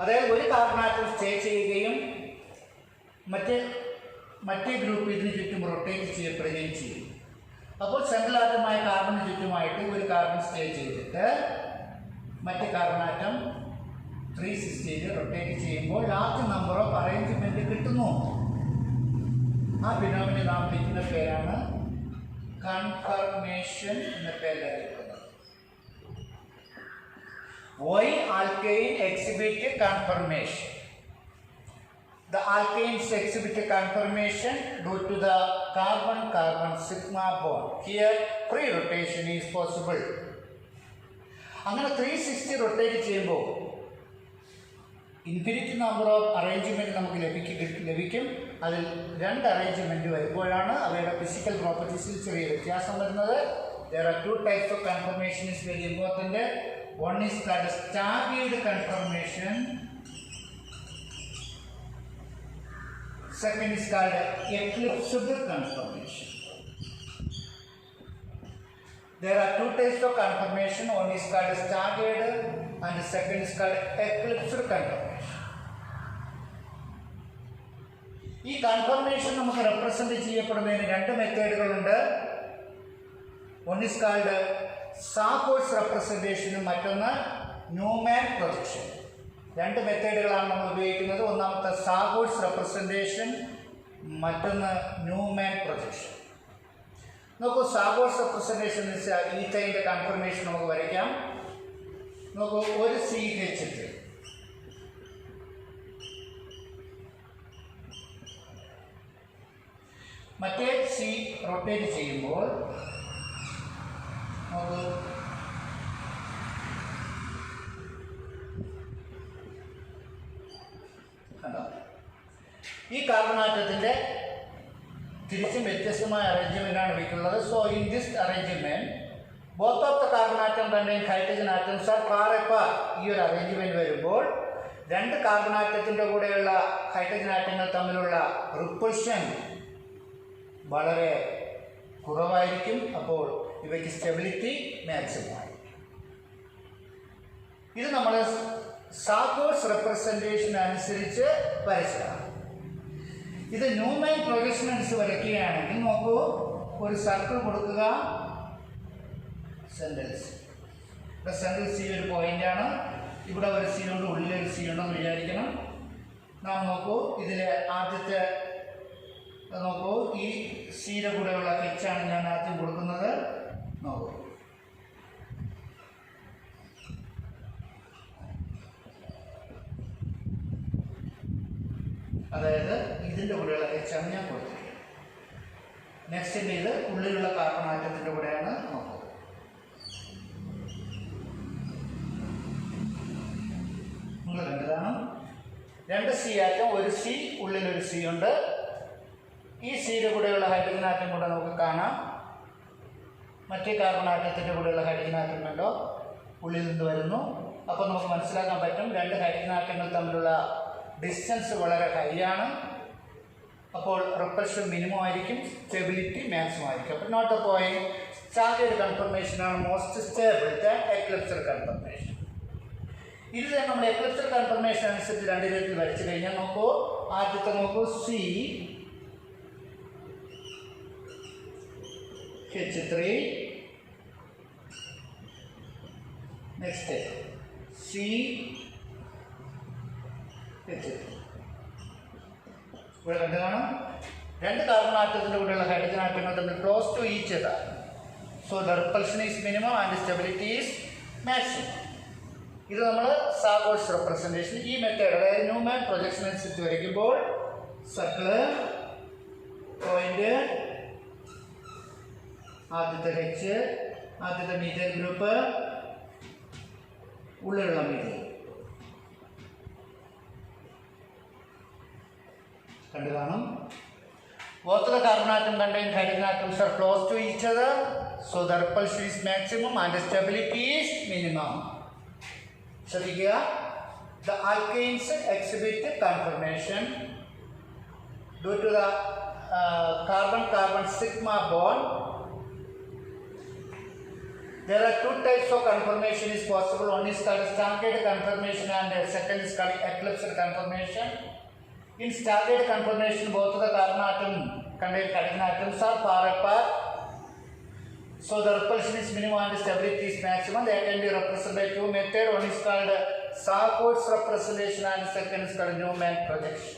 അതായത് ഒരു കാർബണാറ്റം സ്റ്റേ ചെയ്യുകയും മറ്റേ ഗ്രൂപ്പ് ഇതിന് ചുറ്റും റൊട്ടേറ്റ് ചെയ്യപ്പെടുകയും ചെയ്യും. അപ്പോൾ സെൻട്രൽ ആറ്റമായ കാർബണിന് ചുറ്റുമായിട്ട് ഒരു കാർബൺ സ്റ്റേ ചെയ്തിട്ട് മറ്റ് കാർബണാറ്റം 360 റൊട്ടേറ്റ് ചെയ്യുമ്പോൾ ലാർജ് നമ്പർ ഓഫ് അറേഞ്ച്മെൻറ്റ് കിട്ടുന്നു. ആ ഫിനോമിനെ നാം വിളിക്കുന്ന പേരാണ് കൺഫർമേഷൻ എന്ന പേരിൽ അറിയപ്പെടുന്നത്. Why alkane exhibit conformation? The alkanes exhibit conformation due to the carbon-carbon sigma bond. Here, free rotation is possible. അങ്ങനെ 360 റൊട്ടേറ്റ് ചെയ്യുമ്പോൾ ഇൻഫിനിറ്റി നമ്പർ ഓഫ് അറേഞ്ച്മെൻറ്റ് നമുക്ക് ലഭിക്കും. അതിൽ രണ്ട് അറേഞ്ച്മെൻറ്റ് വരുമ്പോഴാണ് അവയുടെ ഫിസിക്കൽ പ്രോപ്പർട്ടീസിൽ ചെറിയ വ്യത്യാസം വരുന്നത്. There are two types of conformation is very important. One is called staggered conformation. Second is called eclipsed conformation. There are two types of conformation. One is called staggered and the second is called eclipsed conformation. ഈ confirmation നമുക്ക് represent ചെയ്യപ്പെടുന്നതിന് രണ്ട് മെത്തേഡുകളുണ്ട്. One is called സാഗോഴ്സ് റെപ്രസെൻറ്റേഷനും മറ്റൊന്ന് Newman projection. രണ്ട് മെത്തേഡുകളാണ് നമ്മൾ ഉപയോഗിക്കുന്നത്. ഒന്നാമത്തെ സാഗോഴ്സ് representation, മറ്റൊന്ന് Newman projection. നോക്കൂ, സാഗോഴ്സ് റെപ്രസെൻറ്റേഷൻ എന്ന് വെച്ചാൽ ഈത്തൈൻ്റെ കൺഫർമേഷൻ നമുക്ക് വരയ്ക്കാം. നോക്കൂ, ഒരു CH3 മറ്റേ C റൊട്ടേറ്റ് ചെയ്യുമ്പോൾ നോക്കൂ, കണ്ടോ, ഈ കാർബൺ ആറ്റത്തിൻ്റെ തിരിച്ചും വ്യത്യസ്തമായ അറേഞ്ച്മെൻ്റാണ് ഇവയ്ക്കുള്ളത്. So in this arrangement both of the carbon atom contain hydrogen atoms are far apart. ഈ ഒരു അറേഞ്ച്മെൻറ്റ് വരുമ്പോൾ രണ്ട് കാർബൺ ആറ്റത്തിൻ്റെ കൂടെയുള്ള ഹൈഡ്രജൻ ആറ്റങ്ങൾ തമ്മിലുള്ള റിപ്പൾഷൻ വളരെ കുറവായിരിക്കും. അപ്പോൾ ഇവയ്ക്ക് സ്റ്റെബിലിറ്റി മാക്സിമം ആയിരിക്കും. ഇത് നമ്മൾ സാഗോഴ്സ് റെപ്രസെൻറ്റേഷൻ അനുസരിച്ച് വരച്ചതാണ്. ഇത് ന്യൂമാൻ പ്രൊജക്ഷൻ അനുസരിച്ച് വരയ്ക്കുകയാണെങ്കിൽ നോക്കൂ, ഒരു സർക്കിൾ കൊടുക്കുക, സെൻട്രൽ സി. ഇവിടെ സെൻട്രൽ സി ഒരു പോയിൻ്റാണ്. ഇവിടെ ഒരു സി ഉണ്ട്, ഉള്ളിലൊരു സി ഉണ്ടെന്ന് വിചാരിക്കണം. നാം നോക്കൂ, ഇതിലെ ആദ്യത്തെ നോക്കൂ, ഈ സിയുടെ കൂടെയുള്ള കെച്ചാണ് ഞാൻ ആദ്യം കൊടുക്കുന്നത്. നോക്കൂ, അതായത് ഇതിൻ്റെ കൂടെയുള്ള കെച്ചാണ് ഞാൻ കൊടുത്തിരിക്കുന്നത്. നെക്സ്റ്റിൻ്റെ ഇത് ഉള്ളിലുള്ള കാർബൺ ആറ്റത്തിൻ്റെ കൂടെയാണ്. നോക്കൂ, നിങ്ങൾ കണ്ടതാണ്. രണ്ട് സി ആറ്റം, ഒരു സി ഉള്ളിലൊരു സി ഉണ്ട്. ഈ സിയുടെ കൂടെയുള്ള ഹൈഡ്രജൻ ആറ്റം കൂടെ നമുക്ക് കാണാം. മറ്റേ കാർബൺ ആറ്റത്തിൻ്റെ കൂടെയുള്ള ഹൈഡ്രജൻ ആറ്റം കണ്ടോ, ഉള്ളിൽ നിന്ന് വരുന്നു. അപ്പോൾ നമുക്ക് മനസ്സിലാക്കാൻ പറ്റും രണ്ട് ഹൈഡ്രജൻ ആറ്റങ്ങൾ തമ്മിലുള്ള ഡിസ്റ്റൻസ് വളരെ ഹൈ ആണ്. അപ്പോൾ റിപ്പൾഷൻ മിനിമം ആയിരിക്കും, സ്റ്റെബിലിറ്റി മാക്സിമം ആയിരിക്കും. അപ്പോൾ note the point, standard conformation ആണ് most stable than eclipsed conformation. ഇത് തന്നെ നമ്മൾ എക്ലിപ്സ് കൺഫർമേഷൻ അനുസരിച്ച് രണ്ട് രീതിയിൽ വരച്ചു കഴിഞ്ഞാൽ നോക്കൂ. ആദ്യത്തെ നോക്കൂ, CH3, നെക്സ്റ്റ് CH3. ഇവിടെ കണ്ടു കാണാം, രണ്ട് കാർബൺ ആറ്റത്തിൻ്റെ കൂടെയുള്ള ഹൈഡ്രജൻ ആറ്റങ്ങൾ തമ്മിൽ close to each other. So the repulsion is minimum and stability is maximum. ഇത് നമ്മൾ സാഗോഴ്സ് റെപ്രസെൻറ്റേഷൻ ഈ മെത്തേഡ്, അതായത് ന്യൂമാൻ പ്രൊജക്ഷൻ അനുസരിച്ച് വരയ്ക്കുമ്പോൾ സർക്കിള്, പോയിന്റ്, ആദ്യത്തെ H, ആദ്യത്തെ മീഥൈൽ ഗ്രൂപ്പ്, ഉള്ളിലുള്ള മീഥൈൽ കണ്ടു കാണും. Both the carbon atom contained hydrogen atoms are close to each other, so the repulsion is maximum and the stability is minimum. So here the alkanes exhibit conformation due to the carbon-carbon sigma bond. There are two types of conformation is possible. One is called staggered conformation and the second is called eclipsed conformation. In staggered conformation, both of the carbon atom contained hydrogen atoms are far apart, so the repulsion is minimum and the stability is maximum. They can be represented by two methods. One is called Sarcourt's representation and the second is called Newman projection.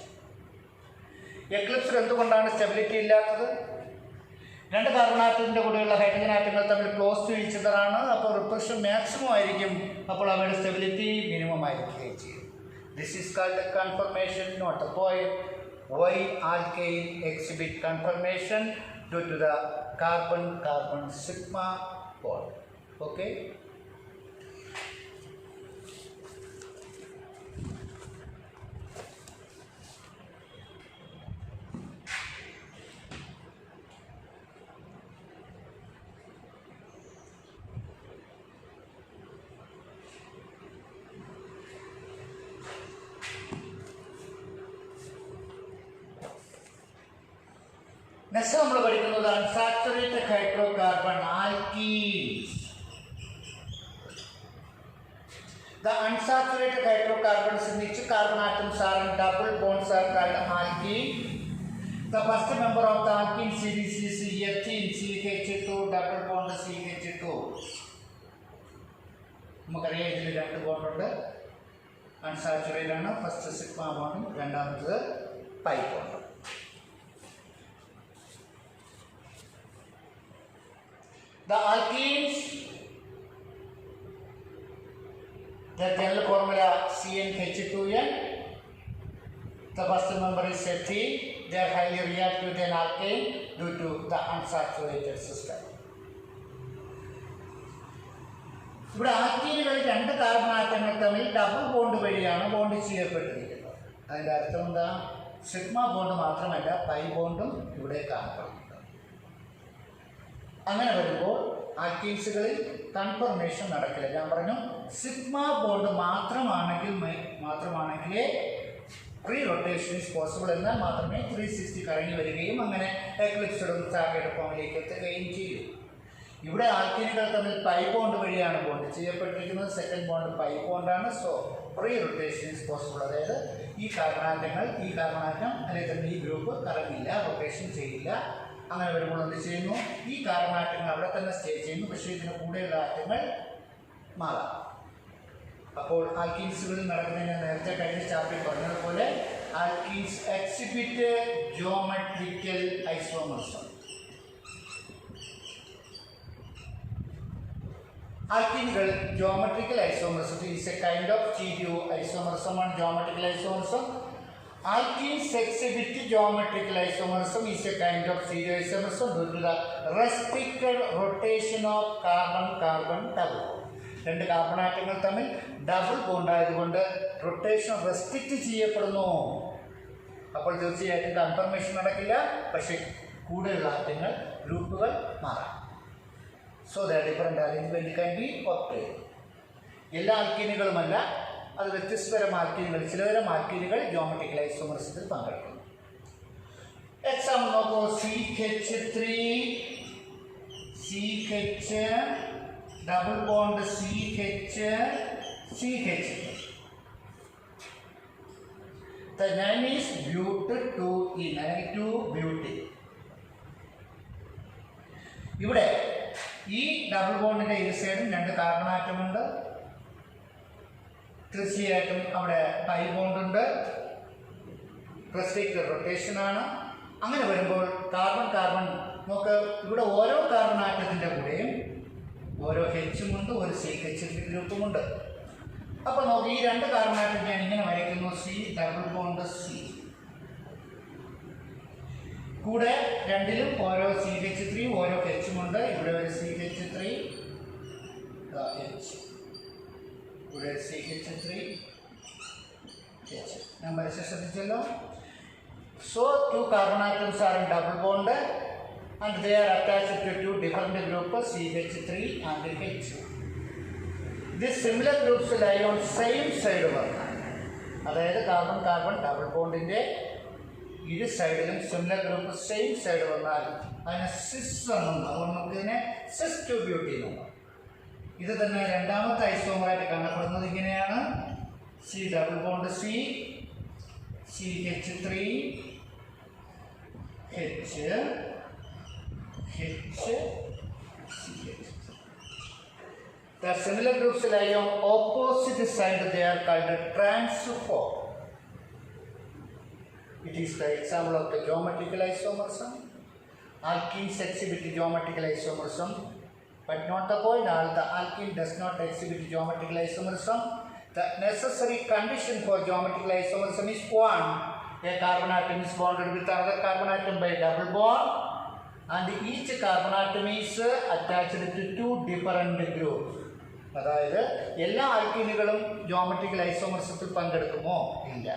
Eclipse എന്തുകൊണ്ടാണ് stability ഇല്ലാത്തത്? രണ്ട് carbon ആറ്റത്തിൻ്റെ കൂടെയുള്ള hydrogen ആറ്റങ്ങൾ തമ്മിൽ close to each other ആണ്. അപ്പോൾ repulsion maximum ആയിരിക്കും, അപ്പോൾ അവയുടെ സ്റ്റെബിലിറ്റി മിനിമം ആയിരിക്കുകയും ചെയ്യും. This is called the conformation, not the point. Why alkane exhibit conformation? Due to the carbon-carbon sigma bond. Okay? Next നമ്മൾ പഠിക്കുന്നത് unsaturated hydrocarbon alkenes. The unsaturated hydrocarbons in which carbon atoms are in double bonds are called alkene. The first member of the alkene series is ethene, CH2 double bond CH2. നമുക്കറിയാം ഇതിൽ രണ്ട് bond ഉണ്ട്. Unsaturated ആണ്, first sigma ബോണ്ടും രണ്ടാമത്തത് pi ബോണ്ടും. The alkenes, the general formula CnH2n. The first member is ethene. They are highly reactive than alkane due to the unsaturated system. ഇവിടെ ആൽക്കീനുകൾ രണ്ട് carbon ആറ്റങ്ങൾ തമ്മിൽ ഡബിൾ ബോണ്ട് വഴിയാണ് ബോണ്ട് ചെയ്യപ്പെട്ടിരിക്കുന്നത്. അതിൻ്റെ അർത്ഥം എന്താ? സിഗ്മ ബോണ്ട് മാത്രമല്ല, പൈ ബോണ്ടും ഇവിടെ കാണപ്പെടുന്നുണ്ട്. അങ്ങനെ വരുമ്പോൾ ആൽക്കീൻസുകളിൽ കൺഫർമേഷൻ നടക്കില്ല. ഞാൻ പറഞ്ഞു സിഗ്മ ബോണ്ട് മാത്രമാണെങ്കിലേ പ്രീ റൊട്ടേഷൻ ഈസ് പോസിബിൾ, എന്നാൽ മാത്രമേ 360 കറങ്ങി വരികയും അങ്ങനെ എക്ലിപ്സ്ഡും സ്റ്റാഗേർഡ് ഫോമിലേക്ക് എത്തുകയും ചെയ്യും. ഇവിടെ ആൽക്കീനുകൾ തമ്മിൽ പൈ ബോണ്ട് വഴിയാണ് ബോണ്ട് ചെയ്യപ്പെട്ടിരിക്കുന്നത്. സെക്കൻഡ് ബോണ്ട് പൈ ബോണ്ടാണ്. So free rotation is possible. അതായത് ഈ കാർബണാറ്റം അല്ലെങ്കിൽ തന്നെ ഈ ഗ്രൂപ്പ് കറങ്ങില്ല, റൊട്ടേഷൻ ചെയ്യില്ല. അങ്ങനെ വരുമ്പോൾ എന്ത് ചെയ്യുന്നു? ഈ കാർബണാറ്റങ്ങൾ അവിടെ തന്നെ സ്റ്റേ ചെയ്യുന്നു, പക്ഷേ ഇതിന് കൂടെയുള്ള ആറ്റങ്ങൾ മാറാം. അപ്പോൾ ആൽക്കീൻസുകളിൽ നടക്കുന്നതിന് നേരത്തെ കഴിഞ്ഞ ചാപ്റ്ററിൽ പറഞ്ഞതുപോലെ ആൽക്കീൻസ് എക്സിബിറ്റ് ജിയോമെട്രിക്കൽ ഐസോമർസം. ആൽക്കീനുകൾ geometrical isomerism is a kind of stereo ഐസോമർസമാണ് geometrical isomerism. Alkenes exhibit geometrical isomerism is a kind of stereoisomerism due to the restricted rotation of carbon-carbon double bond. രണ്ട് carbon ആറ്റങ്ങൾ തമ്മിൽ double bond ആയതുകൊണ്ട് rotation restrict ചെയ്യപ്പെടുന്നു. അപ്പോൾ തീർച്ചയായിട്ടും confirmation നടക്കില്ല, പക്ഷേ കൂടെയുള്ള ആറ്റങ്ങൾ ഗ്രൂപ്പുകൾ മാറാം. So the different arrangement can be obtained. എല്ലാ ആൽക്കീനുകളുമല്ല, അത് വ്യത്യസ്തതരം ആൽക്കീനുകൾ, ചിലതരം ആൽക്കീനുകൾ ജിയോമെട്രിക്കൽ ഐസോമർസത്തിൽ പങ്കെടുക്കുന്നു. എക്സാമ്പിൾ നോക്കൂ. CH3, CH, double bond CH, CH. The name is but2ene അല്ലെങ്കിൽ 2-butyl. ഇവിടെ ഈ ഡബിൾ ബോണ്ടിന്റെ ഇരു സൈഡും 2 കാർബൺ ആറ്റം ഉണ്ട്. തീർച്ചയായിട്ടും അവിടെ പൈ ബോണ്ട് ഉണ്ട്. റെസ്ട്രിക്റ്റഡ് റൊട്ടേഷൻ ആണ്. അങ്ങനെ വരുമ്പോൾ കാർബൺ കാർബൺ നമുക്ക് ഇവിടെ ഓരോ കാർബൺ ആറ്റത്തിന്റെ കൂടെയും ഓരോ ഹെച്ചുമുണ്ട്, ഒരു CH ഗ്രൂപ്പുമുണ്ട്. അപ്പോൾ നമുക്ക് ഈ 2 കാർബൺ ആറ്റം ഞാൻ ഇങ്ങനെ വരയ്ക്കുന്നു. C double bond C. കൂടെ രണ്ടിലും ഓരോ CH3 ഓരോ ഹെച്ചുമുണ്ട്. ഇവിടെ ഒരു CH3 H, ഇവിടെ CH3 H. ഞാൻ വരച്ച് ശ്രദ്ധിച്ചല്ലോ. So 2 carbon atoms are in double bond and they are attached to 2 different groups CH3 and H. These similar groups lie on same side of one. അതായത് carbon carbon double ബോണ്ടിന്റെ ഇരു സൈഡിലും similar group same side വന്നാൽ അതിനെ സിസ് എന്നും അതുകൊണ്ട് നമുക്ക് ഇതിനെ സിസ് 2-butyl എന്നും. ഇത് തന്നെ രണ്ടാമത്തെ ഐസോമറായിട്ട് കാണപ്പെടുന്നത് ഇങ്ങനെയാണ്. C double bond C, CH3 H, H, CH. The similar groups lie on opposite side. They are called transform. It is the example of the geometrical isomerism. Alkenes exhibit geometrical isomerism, but not the point. All the alkene does not exhibit geometrical isomerism. The necessary condition for geometrical isomerism is one: a carbon atom is bonded with another carbon atom by double bond, and each carbon atom is attached to 2 different groups. അതായത് എല്ലാ ആൽക്കീനുകളും geometrical ഐസോമറിസത്തിൽ പങ്കെടുക്കുമോ? ഇല്ല.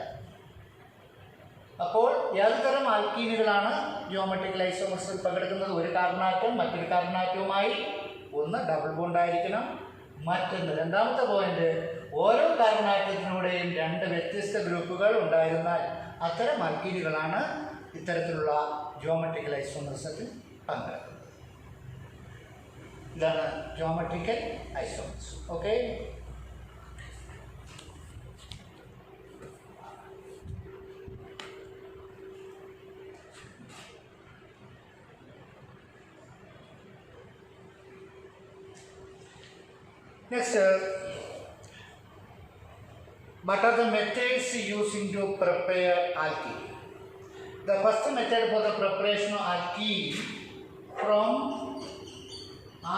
അപ്പോൾ ഏതുതരം ആൽക്കീനുകളാണ് geometrical ഐസോമറിസത്തിൽ പങ്കെടുക്കുന്നത്? ഒരു carbon atom മറ്റൊരു carbon ആറ്റവുമായി ഒന്ന് double bond ആയിരിക്കണം. മറ്റൊന്ന് രണ്ടാമത്തെ പോയിന്റ്, ഓരോ കാർബൺ ആറ്റത്തിലൂടെയും 2 വ്യത്യസ്ത ഗ്രൂപ്പുകൾ ഉണ്ടായിരുന്നാൽ അത്തരം ആൽക്കീനുകളാണ് ഇത്തരത്തിലുള്ള ജോമെട്രിക്കൽ ഐസോമറിസത്തിൽ പങ്കെടുക്കുന്നത്. ഇതാണ് geometrical isomerism. Okay, next, what are the methods using to prepare alkene? The first method for the preparation of alkene from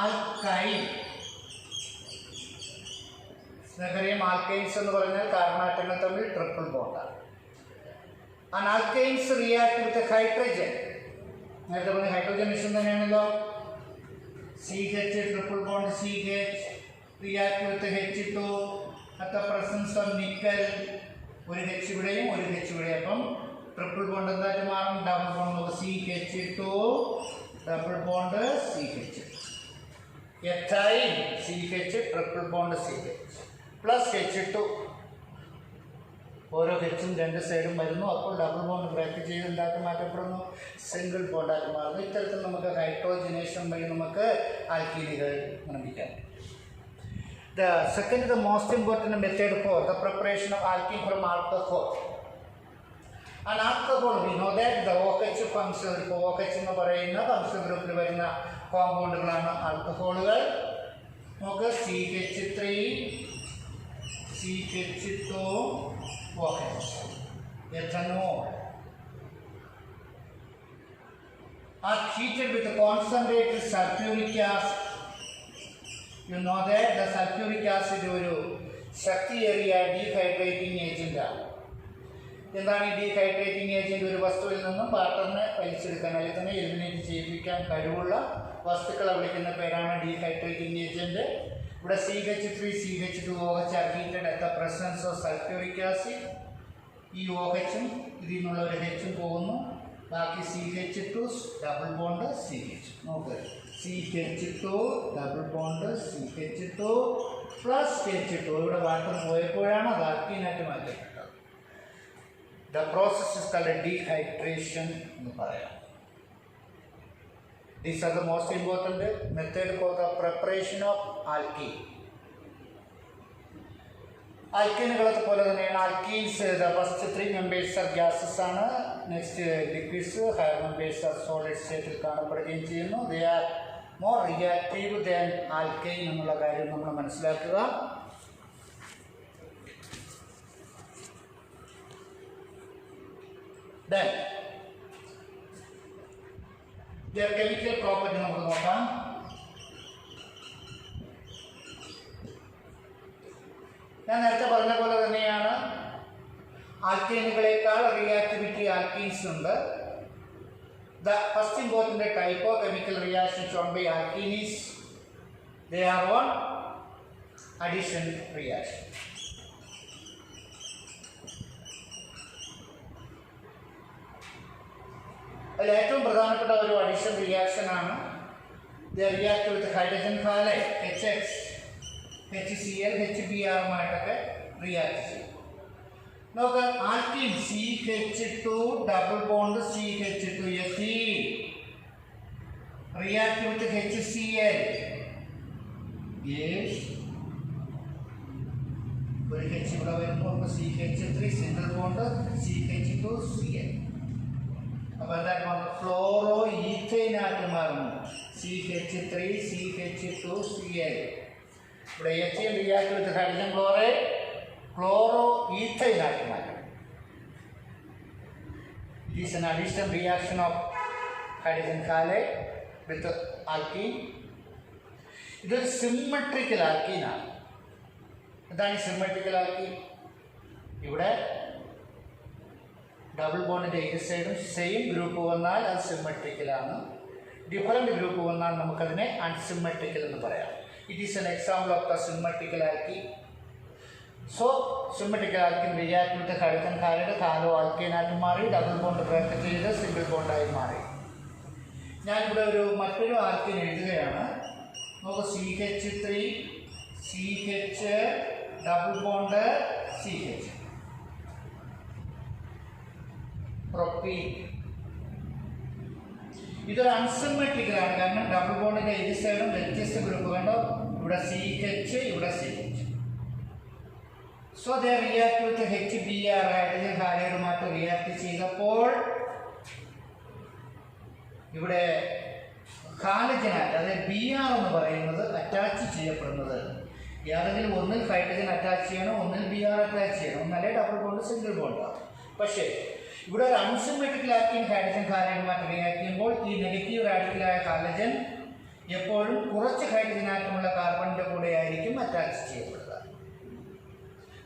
alkyne. നമുക്കറിയാം ആൽക്കൈൻസ് എന്ന് പറഞ്ഞാൽ കാർബണാറ്റങ്ങൾ തമ്മിൽ ട്രിപ്പിൾ ബോണ്ടാണ്. And alkynes react with hydrogen. നേരത്തെ പറഞ്ഞ ഹൈഡ്രജൻ മിഷൻ തന്നെയാണല്ലോ. CH triple bond CH react with H2 at the presence of nickel. ഒരു H ഇവിടെയും ഒരു H ഇവിടെയും. അപ്പം ട്രിപ്പിൾ ബോണ്ട് എന്തായിട്ട് മാറും? Double bond CH2 double bond CH. എഥൈൻ CH triple bond CH plus H2. ഓരോ ഹെച്ചും 2 സൈഡും വരുന്നു. അപ്പോൾ ഡബിൾ ബോണ്ട് ബ്രേക്ക് ചെയ്ത് എന്താക്കി മാറ്റപ്പെടുന്നു? സിംഗിൾ ബോണ്ടാക്കി മാറുന്നു. ഇത്തരത്തിൽ നമുക്ക് ഹൈഡ്രോജനേഷൻ വഴി നമുക്ക് ആൽക്കീനുകൾ നിർമ്മിക്കാം. The second, the most important method for the preparation of alkene from alcohol. An alcohol, we know that the OH function, OH എന്ന് പറയുന്ന ഫംഗ്ഷൻ ഗ്രൂപ്പിൽ വരുന്ന കോമ്പൗണ്ടുകളാണ് ആൽക്കഹോളുകൾ. നമുക്ക് CH3, CH2, OH, ethanol are treated with concentrated sulfuric acid. You know that the sulfuric acid ഒരു ശക്തിയേറിയ dehydrating ഏജന്റാണ്. എന്താണ് ഈ dehydrating agent? ഒരു വസ്തുവിൽ നിന്നും വാട്ടറിനെ വലിച്ചെടുക്കാൻ അല്ലെങ്കിൽ തന്നെ എലിമിനേറ്റ് ചെയ്യിപ്പിക്കാൻ കഴിവുള്ള വസ്തുക്കളെ വിളിക്കുന്ന പേരാണ് ഡീഹൈഡ്രേറ്റിംഗ് ഏജന്റ്. ഇവിടെ CH3, CH2OH are heated at the presence of sulfuric acid. ഈ OHും ഇതിൽ നിന്നുള്ള ഒരു Hഉം പോകുന്നു. ബാക്കി CH2 ഡബിൾ ബോണ്ട് CH. നോക്ക്, CH2 double bond CH2 plus H2. ഇവിടെ വാട്ടർ പോയപ്പോഴാണ് അത് ആൽക്കീനായിട്ട് മാറ്റപ്പെട്ടത്. The process is called dehydration എന്ന് പറയാം. These are the most important method for the preparation of alkene. ആൽക്കീനുകളെ പോലെ തന്നെയാണ് alkenes. First 3 members are gases ആണ്. Next liquids, higher members are solid സ്റ്റേറ്റിൽ കാണപ്പെടുകയും ചെയ്യുന്നു. They are more reactive than alkyne എന്നുള്ള കാര്യം നമ്മൾ മനസ്സിലാക്കുക. Then their chemical property നമുക്ക് നോക്കാം. ഞാൻ നേരത്തെ പറഞ്ഞ പോലെ തന്നെയാണ് ആൽക്കൈനുകളേക്കാൾ റിയാക്ടിവിറ്റി ആൽക്കീൻസ് ഉണ്ട്. The first important type of chemical reaction shown by alkene is they are one addition reaction. അതിൽ ഏറ്റവും പ്രധാനപ്പെട്ട ഒരു അഡീഷൻ റിയാക്ഷൻ ആണ് they react with hydrogen halide HX, HCl, HBr-മായിട്ടൊക്കെ റിയാക്ട് ചെയ്യും. നോക്ക്, alkene CH2 double bond CH2 ethene react with HCl. Yes, ഒരു H ഇവിടെ വരുമ്പോൾ നമുക്ക് CH3 സിംഗിൾ ബോണ്ട് CH2Cl. അപ്പോൾ എന്തായാലും ഫ്ലോറോ ഈഥൈനായിട്ട് മാറുന്നു CH3CH2Cl. ഇവിടെ ethene react with hydrogen chloride ക്ലോറോ ഈഥൈനായിട്ട് മാറ്റും. It is an additional reaction of hydrogen halide with alkene. ഇതൊരു സിമെട്രിക്കൽ ആൽക്കീനാണ്. എന്താണ് സിമെട്രിക്കൽ ആൽക്കീൻ? ഇവിടെ ഡബിൾ ബോണ്ടിൻ്റെ ഏത് സൈഡും സെയിം ഗ്രൂപ്പ് വന്നാൽ അത് സിമെട്രിക്കലാണ്. ഡിഫറൻറ്റ് ഗ്രൂപ്പ് വന്നാൽ നമുക്കതിനെ അൺസിമെട്രിക്കൽ എന്ന് പറയാം. It is an example of the symmetrical alkene. So symmetrical alkene react with hydrogen halide കാലോ ആൽക്കീനായിട്ട് മാറി, ഡബിൾ ബോണ്ട് ബ്രേക്ക് ചെയ്ത് സിംഗിൾ ബോണ്ടായി മാറി. ഞാനിവിടെ മറ്റൊരു ആൽക്കീൻ എഴുതുകയാണ്. നമുക്ക് CH3 CH double bond CH propene. ഇതൊരു അൺസിമെട്രിക്കലാണ്. കാരണം ഡബിൾ ബോണ്ടിൻ്റെ ഏത് സൈഡും വ്യത്യസ്ത ഗ്രൂപ്പ് കണ്ടോ, ഇവിടെ CH ഇവിടെ CH. So they react with HBr hydrogen ഹാലൈഡുമായിട്ട് റിയാക്ട് ചെയ്തപ്പോൾ ഇവിടെ ഹാലജനായിട്ട്, അതായത് Br എന്ന് പറയുന്നത് അറ്റാച്ച് ചെയ്യപ്പെടുന്നത് ഏതെങ്കിലും ഒന്നിൽ ഹൈഡ്രജൻ അറ്റാച്ച് ചെയ്യണം, ഒന്നിൽ Br അറ്റാച്ച് ചെയ്യണം, ഒന്നല്ലേ ഡബിൾ ബോണ്ട് സിംഗിൾ ബോണ്ടാണ്. പക്ഷേ ഇവിടെ ഒരു അൺസിമെട്രിക്കൽ ആൽക്കീൻ ഹൈഡ്രജൻ ഹാലൈഡുമായിട്ട് റിയാക്ട് ചെയ്യുമ്പോൾ ഈ നെഗറ്റീവ് റാഡിക്കലായ ഹാലജൻ എപ്പോഴും കുറച്ച് ഹൈഡ്രജൻ ആറ്റമുള്ള കാർബണിൻ്റെ കൂടെ ആയിരിക്കും അറ്റാച്ച് ചെയ്യപ്പെടുക.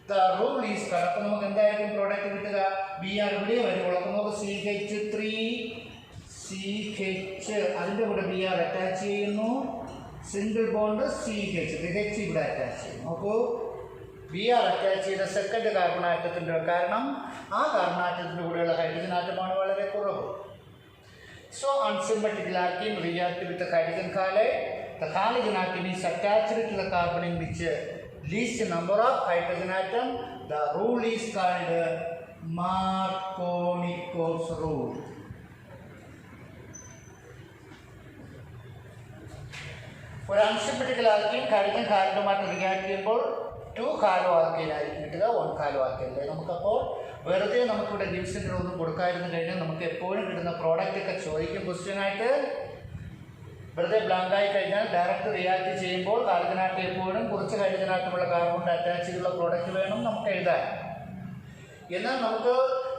The rule is correct. അപ്പോൾ നമുക്ക് എന്തായിരിക്കും പ്രോഡക്റ്റ് കിട്ടുക? Br ഇവിടെ വരുമ്പോൾ അപ്പോൾ നമുക്ക് CH3 CH അതിൻ്റെ കൂടെ Br അറ്റാച്ച് ചെയ്യുന്നു, സിംഗിൾ ബോണ്ട് CH ഇവിടെ അറ്റാച്ച് ചെയ്യും. നോക്കൂ, Br അറ്റാച്ച് ചെയ്ത സെക്കൻഡ് കാർബൺ ആറ്റത്തിൻ്റെ, കാരണം ആ കാർബൺ ആറ്റത്തിൻ്റെ കൂടെയുള്ള ഹൈഡ്രജൻ ആറ്റമാണ് വളരെ കുറവ്. So unsymmetrical alkene react with hydrogen halide. The hydrogen atom is attached to the carbon in which least number of hydrogen atom. The rule is called Markovnikov's rule. ഒരു unsymmetrical alkene hydrogen ഹാലൈഡുമായിട്ട് react ചെയ്യുമ്പോൾ 2 hello alkyne ആയിരിക്കും കിട്ടുക, 1 hello alkyne. നമുക്കപ്പോൾ വെറുതെ നമുക്കിവിടെ ഡിവിഷൻ്റെ ഒന്നും കൊടുക്കാതിരുന്നു കഴിഞ്ഞാൽ നമുക്ക് എപ്പോഴും കിട്ടുന്ന പ്രോഡക്റ്റ് ഒക്കെ ചോദിക്കും ക്വസ്റ്റ്യനായിട്ട്. വെറുതെ ബ്ലാങ്ക് ആയി കഴിഞ്ഞാൽ ഡയറക്റ്റ് റിയാക്ട് ചെയ്യുമ്പോൾ ഹൈഡ്രജനായിട്ട് എപ്പോഴും കുറച്ച് ഹൈഡ്രജനായിട്ടുള്ള കാർബൺ അറ്റാച്ച് ചെയ്തുള്ള പ്രോഡക്റ്റ് വേണം നമുക്ക് എഴുതാൻ. എന്നാൽ നമുക്ക്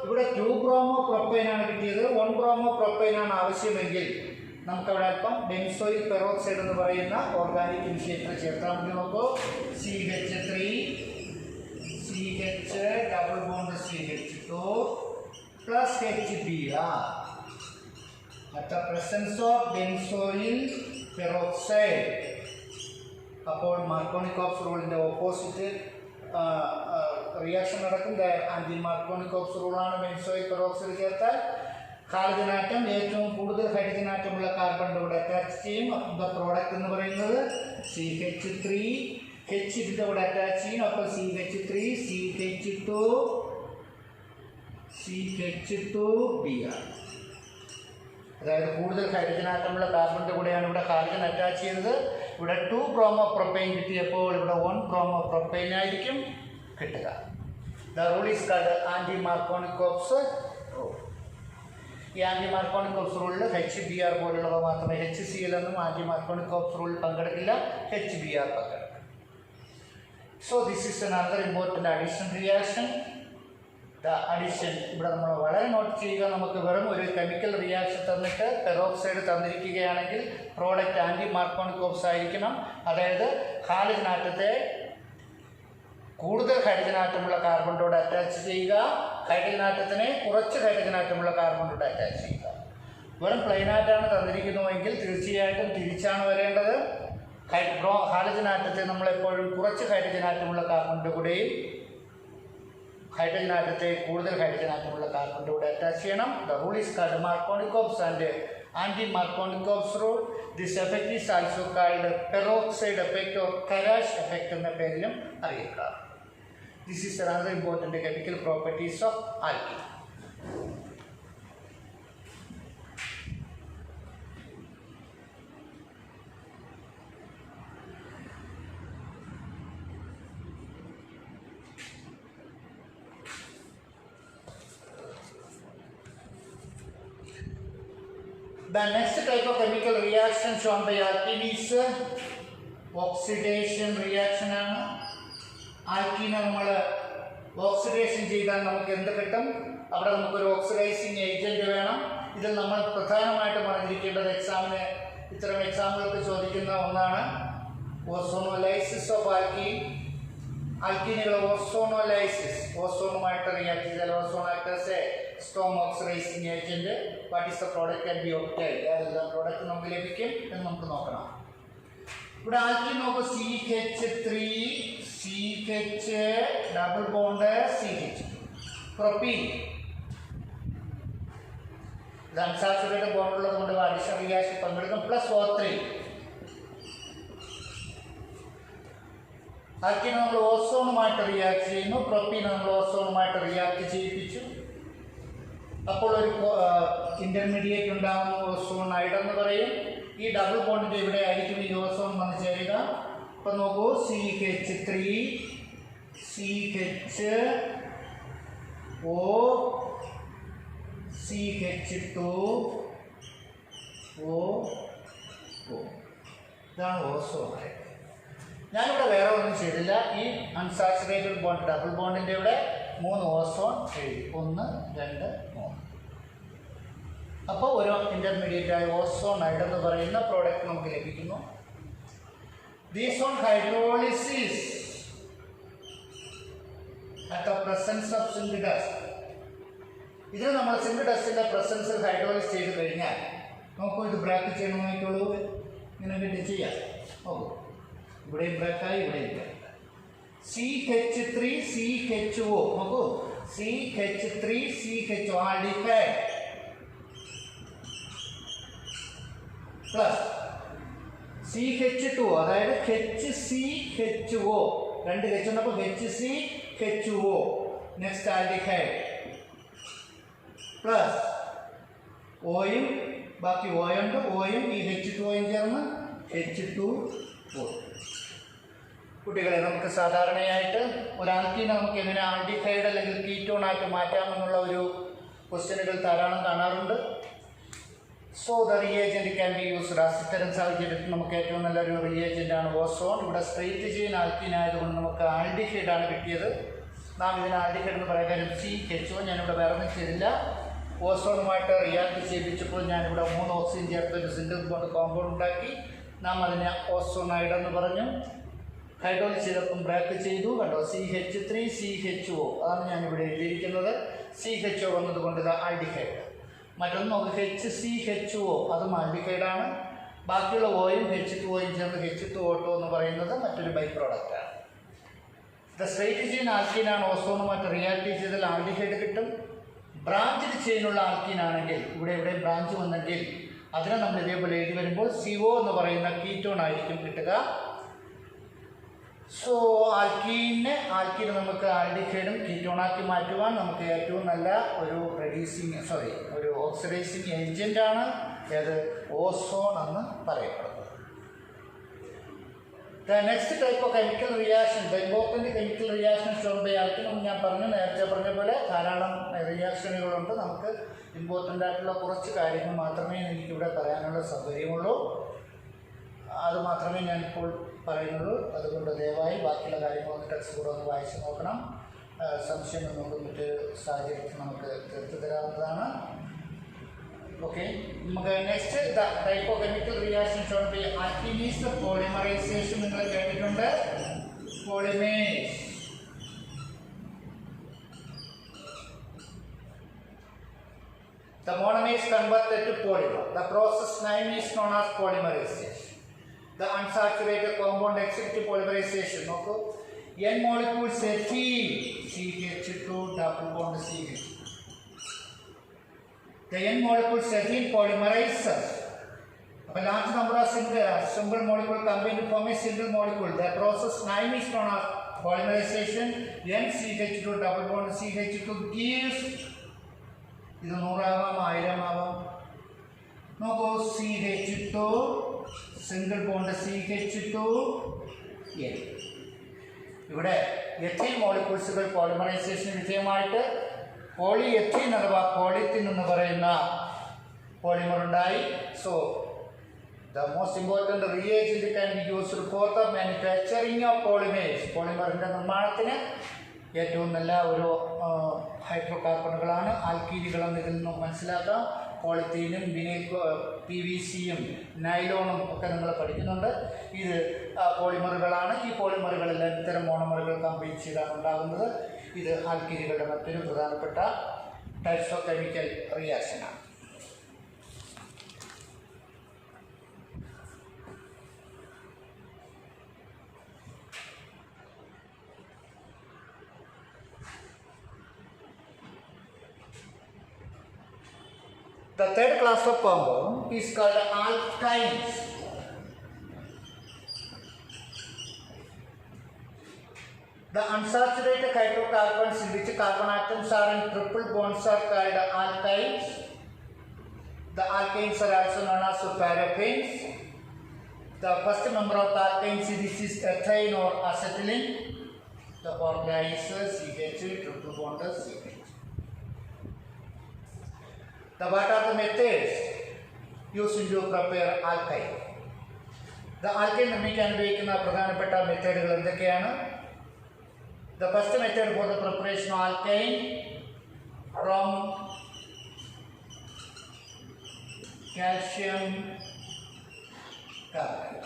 ഇവിടെ 2 ബ്രോമോ പ്രൊപ്പൈനാണ് കിട്ടിയത്, 1 ബ്രോമോ പ്രൊപ്പൈനാണ് ആവശ്യമെങ്കിൽ നമുക്കവിടെ അല്പം ബെൻസോയിൽ പെറോക്സൈഡ് എന്ന് പറയുന്ന ഓർഗാനിക് ഇനിഷ്യേറ്റർ ചേർത്താൽ മതി. നോക്കൂ, CH3 CH double bond CH2 plus HBr. At the presence of benzoyl peroxide, അപ്പോൾ മാർക്കോണിക്കോഫ്സ് റൂളിൻ്റെ ഓപ്പോസിറ്റ് റിയാക്ഷൻ നടക്കും. ആൻറ്റി മാർക്കോണിക്കോഫ്സ് റൂളാണ്. ബെൻസോയിൽ പെറോക്സൈഡ് ചേർത്താൽ ഹാലജൻ ആറ്റം ഏറ്റവും കൂടുതൽ ഹൈഡ്രജൻ ആറ്റമുള്ള കാർബണിൻ്റെ കൂടെ അറ്റാച്ച് ചെയ്യും. അപ്പം പ്രോഡക്റ്റ് എന്ന് പറയുന്നത് CH3 H ഇതിൻ്റെ കൂടെ അറ്റാച്ച് ചെയ്യും. അപ്പോൾ CH3 CH2 Br. അതായത് കൂടുതൽ ഹൈഡ്രജൻ ആറ്റമുള്ള കാർബണിൻ്റെ കൂടെയാണ് ഇവിടെ ഹാലജൻ അറ്റാച്ച് ചെയ്തത്. ഇവിടെ 2 ബ്രോമോ പ്രൊപ്പൈൻ കിട്ടിയപ്പോൾ ഇവിടെ 1 ബ്രോമോ പ്രൊപ്പൈൻ ആയിരിക്കും. കിട്ടുക. The rule is called anti Markovnikov's rule. ഈ ആൻറ്റി മാർക്കോണിക്കോപ്സ് റൂളിൽ HBr പോലുള്ളവ മാത്രമേ, HCl എന്നും ആൻറ്റി മാർക്കോണിക്കോപ്സ് റൂളിൽ പങ്കെടുക്കില്ല, HBr പങ്കെടുക്കും. So this is another important addition reaction. The addition ഇവിടെ നമ്മൾ വളരെ നോട്ട് ചെയ്യുക. നമുക്ക് വെറും ഒരു കെമിക്കൽ റിയാക്ഷൻ തന്നിട്ട് പെറോക്സൈഡ് തന്നിരിക്കുകയാണെങ്കിൽ പ്രോഡക്റ്റ് ആൻറ്റി മാർക്കോണിക്കോപ്സ് ആയിരിക്കണം. അതായത് ഹാലജൻ ആറ്റത്തെ കൂടുതൽ ഹൈഡ്രജൻ ആറ്റമുള്ള കാർബണിനോട് അറ്റാച്ച് ചെയ്യുക, ഹൈഡ്രജൻ ആറ്റത്തിനെ കുറച്ച് ഹൈഡ്രജൻ ആറ്റമുള്ള കാർബണിനോട് അറ്റാച്ച് ചെയ്യുക. വെറും പ്ലെയിനായിട്ടാണ് തന്നിരിക്കുന്നുവെങ്കിൽ തീർച്ചയായിട്ടും തിരിച്ചാണ് വരേണ്ടത്. ഹാലജൻ ആറ്റത്തെ നമ്മളെപ്പോഴും കുറച്ച് ഹൈഡ്രജൻ ആറ്റമുള്ള കാർബണിൻ്റെ കൂടെയും ഹൈഡ്രജൻ ആറ്റത്തെ കൂടുതൽ ഹൈഡ്രജൻ ആറ്റമുള്ള കാർബണിൻ്റെ കൂടെ അറ്റാച്ച് ചെയ്യണം. The rule is called Markovnikov's and anti Markovnikov's rule. This effect is also called peroxide effect or Kharasch effect എന്ന പേരിലും അറിയപ്പെടാം. This is another important chemical properties of alkene. The next type of chemical reaction shown by alkene is oxidation reaction. ആൽക്കീനെ നമ്മൾ oxidation ചെയ്താൽ നമുക്ക് എന്ത് കിട്ടും? അവിടെ നമുക്കൊരു ഓക്സിഡൈസിങ് ഏജൻറ്റ് വേണം. ഇതിൽ നമ്മൾ പ്രധാനമായിട്ട് പറഞ്ഞിരിക്കേണ്ടത് എക്സാമിന് ഇത്തരം എക്സാമുകൾക്ക് ചോദിക്കുന്ന ഒന്നാണ് ഓസോണോലൈസിസ് ഓഫ് ആൽക്കീൻ. ആൽക്കീനുകൾ ഓസോണോലൈസിസ്, ഓസോണുമായിട്ട് റിയാക്ട് ചെയ്താൽ ozone act as A strong oxidizing agent. What is the product can be obtained? ഏതെല്ലാം പ്രോഡക്റ്റ് നമുക്ക് ലഭിക്കും എന്ന് നമുക്ക് നോക്കണം. ഇവിടെ ആൽക്കീൻ നോക്കുക, CH3 CH double bond CH, propene. ഇത് അൺസാച്ചുറേറ്റഡ് ബോണ്ട് ഉള്ളത് കൊണ്ട് അഡീഷൻ റിയാക്ഷൻ പങ്കെടുക്കും. Plus O3. ആൽക്കീൻ നമ്മൾ ഓസോണുമായിട്ട് റിയാക്ട് ചെയ്യുന്നു, പ്രൊപ്പീൻ നമ്മൾ ഓസോണുമായിട്ട് റിയാക്ട് ചെയ്യിപ്പിച്ചു. അപ്പോൾ ഒരു ഇന്റർമീഡിയറ്റ് ഉണ്ടാകുന്ന ഓസോണൈഡ് എന്ന് പറയും. ഈ ഡബിൾ ബോണ്ടിൻ്റെ ഇവിടെ ആയിരിക്കും ഈ ഓസോൺ വന്ന് ചേരുക. അപ്പം നോക്കൂ, CH3 CHO CH2O. ഇതാണ് ഓസോണൈഡ്. ഞാനിവിടെ വേറെ ഒന്നും ചെയ്തില്ല. ഈ അൺസാച്ചുറേറ്റഡ് ബോണ്ട് ഡബിൾ ബോണ്ടിൻ്റെ ഇവിടെ 3 ഓസോൺ എഴുതി, 1 2 3. അപ്പോൾ ഒരു ഇൻ്റർമീഡിയറ്റ് ആയ ഓസോണൈഡ് എന്ന് പറയുന്ന പ്രോഡക്റ്റ് നമുക്ക് ലഭിക്കുന്നു. These on hydrolysis at the presence of zinc dust. ഇതിന് നമ്മൾ സിങ്ക് ഡസ്റ്റിൻ്റെ പ്രസൻസിൽ ഹൈഡ്രോളിസ് ചെയ്ത് കഴിഞ്ഞാൽ നോക്കൂ, ഇത് ബ്രേക്ക് ചെയ്യണമെന്നായിട്ടുള്ളൂ. ഇങ്ങനെ വേണ്ടി ചെയ്യാം. നോക്കൂ, ഇവിടെയും ബ്രേക്കായി, ഇവിടെയും ബ്രേക്ക്. CH3 CHO നോക്കൂ, CH3 CHO aldehyde plus CH2 അതായത് HCHO, 2 H ഉണ്ടപ്പോൾ HCHO. നെക്സ്റ്റ് ആൽഡിഹൈഡ് പ്ലസ് ഓയും, ബാക്കി ഓയുണ്ട്, ഓയും ഈ H2ഓയും ചേർന്ന് H2O. കുട്ടികളെ, നമുക്ക് സാധാരണയായിട്ട് ഒരു ആൽക്കീനെ നമുക്ക് എങ്ങനെ ആൽഡിഹൈഡ് അല്ലെങ്കിൽ കീറ്റോണായിട്ട് മാറ്റാമെന്നുള്ള ഒരു ക്വസ്റ്റ്യനുകൾ ധാരാളം കാണാറുണ്ട്. So the reagent can be used. ഇത്തരം സാഹചര്യത്തിൽ നമുക്ക് ഏറ്റവും നല്ലൊരു റിയേജൻ്റാണ് ഓസോൺ. ഇവിടെ സ്ട്രെയിറ്റ് ചെയിൻ ആൽക്കീൻ ആയതുകൊണ്ട് നമുക്ക് ആൽഡിഹൈഡാണ് കിട്ടിയത്. നാം ഇതിന് ആൽഡിഹൈഡ് എന്ന് പറയാൻ കാര്യം CHO. ഞാനിവിടെ വേറെ ഒന്നും ചെയ്തില്ല. ഓസോണുമായിട്ട് റിയാക്ട് ചെയ്യിപ്പിച്ചപ്പോൾ ഞാനിവിടെ 3 ഓക്സിജൻ ചേർത്ത് ഒരു സിംഗിൾ ബോണ്ട് കോമ്പൗണ്ട് ഉണ്ടാക്കി. നാം അതിനെ ഓസോണൈഡ് എന്ന് പറഞ്ഞു. ഹൈഡ്രോളിസ് ചെയ്തപ്പം ബ്രേക്ക് ചെയ്തു, കണ്ടോ, CH3 CHO. അതാണ് ഞാനിവിടെ എഴുതിയിരിക്കുന്നത്. CHO വന്നതുകൊണ്ട് ഇത് ആൽഡിഹൈഡ്. മറ്റൊന്ന് നോക്ക്, HCHO, അതും ആൽഡിഹൈഡാണ്. ബാക്കിയുള്ള ഓയും H2ഓയും ചേർന്ന് H2O2 എന്ന് പറയുന്നത് മറ്റൊരു ബൈ പ്രോഡക്റ്റാണ്. ദ സ്ട്രെയിറ്റ് ചെയിൻ ആൽക്കീനാണ് ഓസോണുമായിട്ട് റിയാക്ട് ചെയ്താൽ ആൽഡിഹൈഡ് കിട്ടും. ബ്രാഞ്ചിഡ് ചെയിനുള്ള ആൽക്കീനാണെങ്കിൽ ഇവിടെ ബ്രാഞ്ച് വന്നെങ്കിൽ അതിനെ നമ്മൾ ഇതേപോലെ എഴുതി വരുമ്പോൾ CO എന്ന് പറയുന്ന കീറ്റോൺ ആയിരിക്കും കിട്ടുക. സോ ആൽക്കീനെ നമുക്ക് ആൽഡിഹൈഡും കീറ്റോണാക്കി മാറ്റുവാൻ നമുക്ക് ഏറ്റവും നല്ല ഒരു ഒരു ഓക്സിഡൈസിങ് ഏജൻ്റാണ് ഏത് ഓസോൺ എന്ന് പറയപ്പെടുന്നത്. The next type of chemical reaction, the important chemical reaction shown by alkene, ഞാൻ പറഞ്ഞു നേരത്തെ പറഞ്ഞ പോലെ ധാരാളം റിയാക്ഷനുകളുണ്ട്. നമുക്ക് ഇമ്പോർട്ടൻ്റ് ആയിട്ടുള്ള കുറച്ച് കാര്യങ്ങൾ മാത്രമേ എനിക്കിവിടെ പറയാനുള്ള സൗകര്യമുള്ളൂ. അത് മാത്രമേ ഞാനിപ്പോൾ പറയുന്നുള്ളൂ. അതുകൊണ്ട് ദയവായി ബാക്കിയുള്ള കാര്യങ്ങളൊന്ന് ടെക്സ്റ്റ് കൂടെ ഒന്ന് വായിച്ച് നോക്കണം. സംശയം നമുക്ക് മറ്റ് സാഹചര്യത്തിൽ നമുക്ക് തീർത്തു തരാവുന്നതാണ്. Okay, next the type of chemical reaction shown by alkene is the polymerization. നിങ്ങൾ കേട്ടിട്ടുണ്ട് polymerase. The monomer is converted to polymer. The process name is known as polymerization. The unsaturated compound exhibit polymerization. നോക്കൂ, N molecules ethene CH2 double bond CH. The N molecules ethene polymerizes. A large number of single molecule combine to form a single molecule. The process name is known as polymerization. N CH2 double bond CH2 gives. ഇത് 100 ആവാം, 1000 ആവാം. നോക്കൂ, CH2 single bond CH2 N. ഇവിടെ ethyne മോളിക്യൂൾസുകൾ പോളിമറൈസേഷന് വിധേയമായിട്ട് poly ethene അഥവാ polythene എന്ന് പറയുന്ന പോളിമർ ഉണ്ടായി. So the most important reagent can be used for the manufacturing of polymers. പോളിമറിൻ്റെ നിർമ്മാണത്തിന് ഏറ്റവും നല്ല ഒരു ഹൈഡ്രോ കാർബണുകളാണ് ആൽക്കീനുകൾ എന്ന് ഇതിൽ നിന്നും മനസ്സിലാക്കാം. പോളിത്തീനും വിനൈൽ PVCയും നൈലോണും ഒക്കെ നമ്മൾ പഠിക്കുന്നുണ്ട്. ഇത് പോളിമറുകളാണ്. ഈ പോളിമറുകളെല്ലാം ഇത്തരം മോണോമറുകൾ കമ്പൈൻ ചെയ്താണ് ഉണ്ടാകുന്നത്. ഇത് ആൽക്കീനുകളുടെ മറ്റൊരു പ്രധാനപ്പെട്ട ടൈപ്സ് ഓഫ് കെമിക്കൽ റിയാക്ഷനാണ്. The third class of compound is called alkynes. The unsaturated hydrocarbons in which carbon atoms are in triple bonds are called alkynes. The alkynes are also known as paraffins. The first member of the alkyne series is ethane or acetylene. The formula is CH triple bond CH. What are the methods used to prepare alkyne? The alkyne നിർമ്മിക്കാൻ ഉപയോഗിക്കുന്ന പ്രധാനപ്പെട്ട മെത്തേഡുകൾ എന്തൊക്കെയാണ്? The first method for the preparation of alkyne from calcium carbide.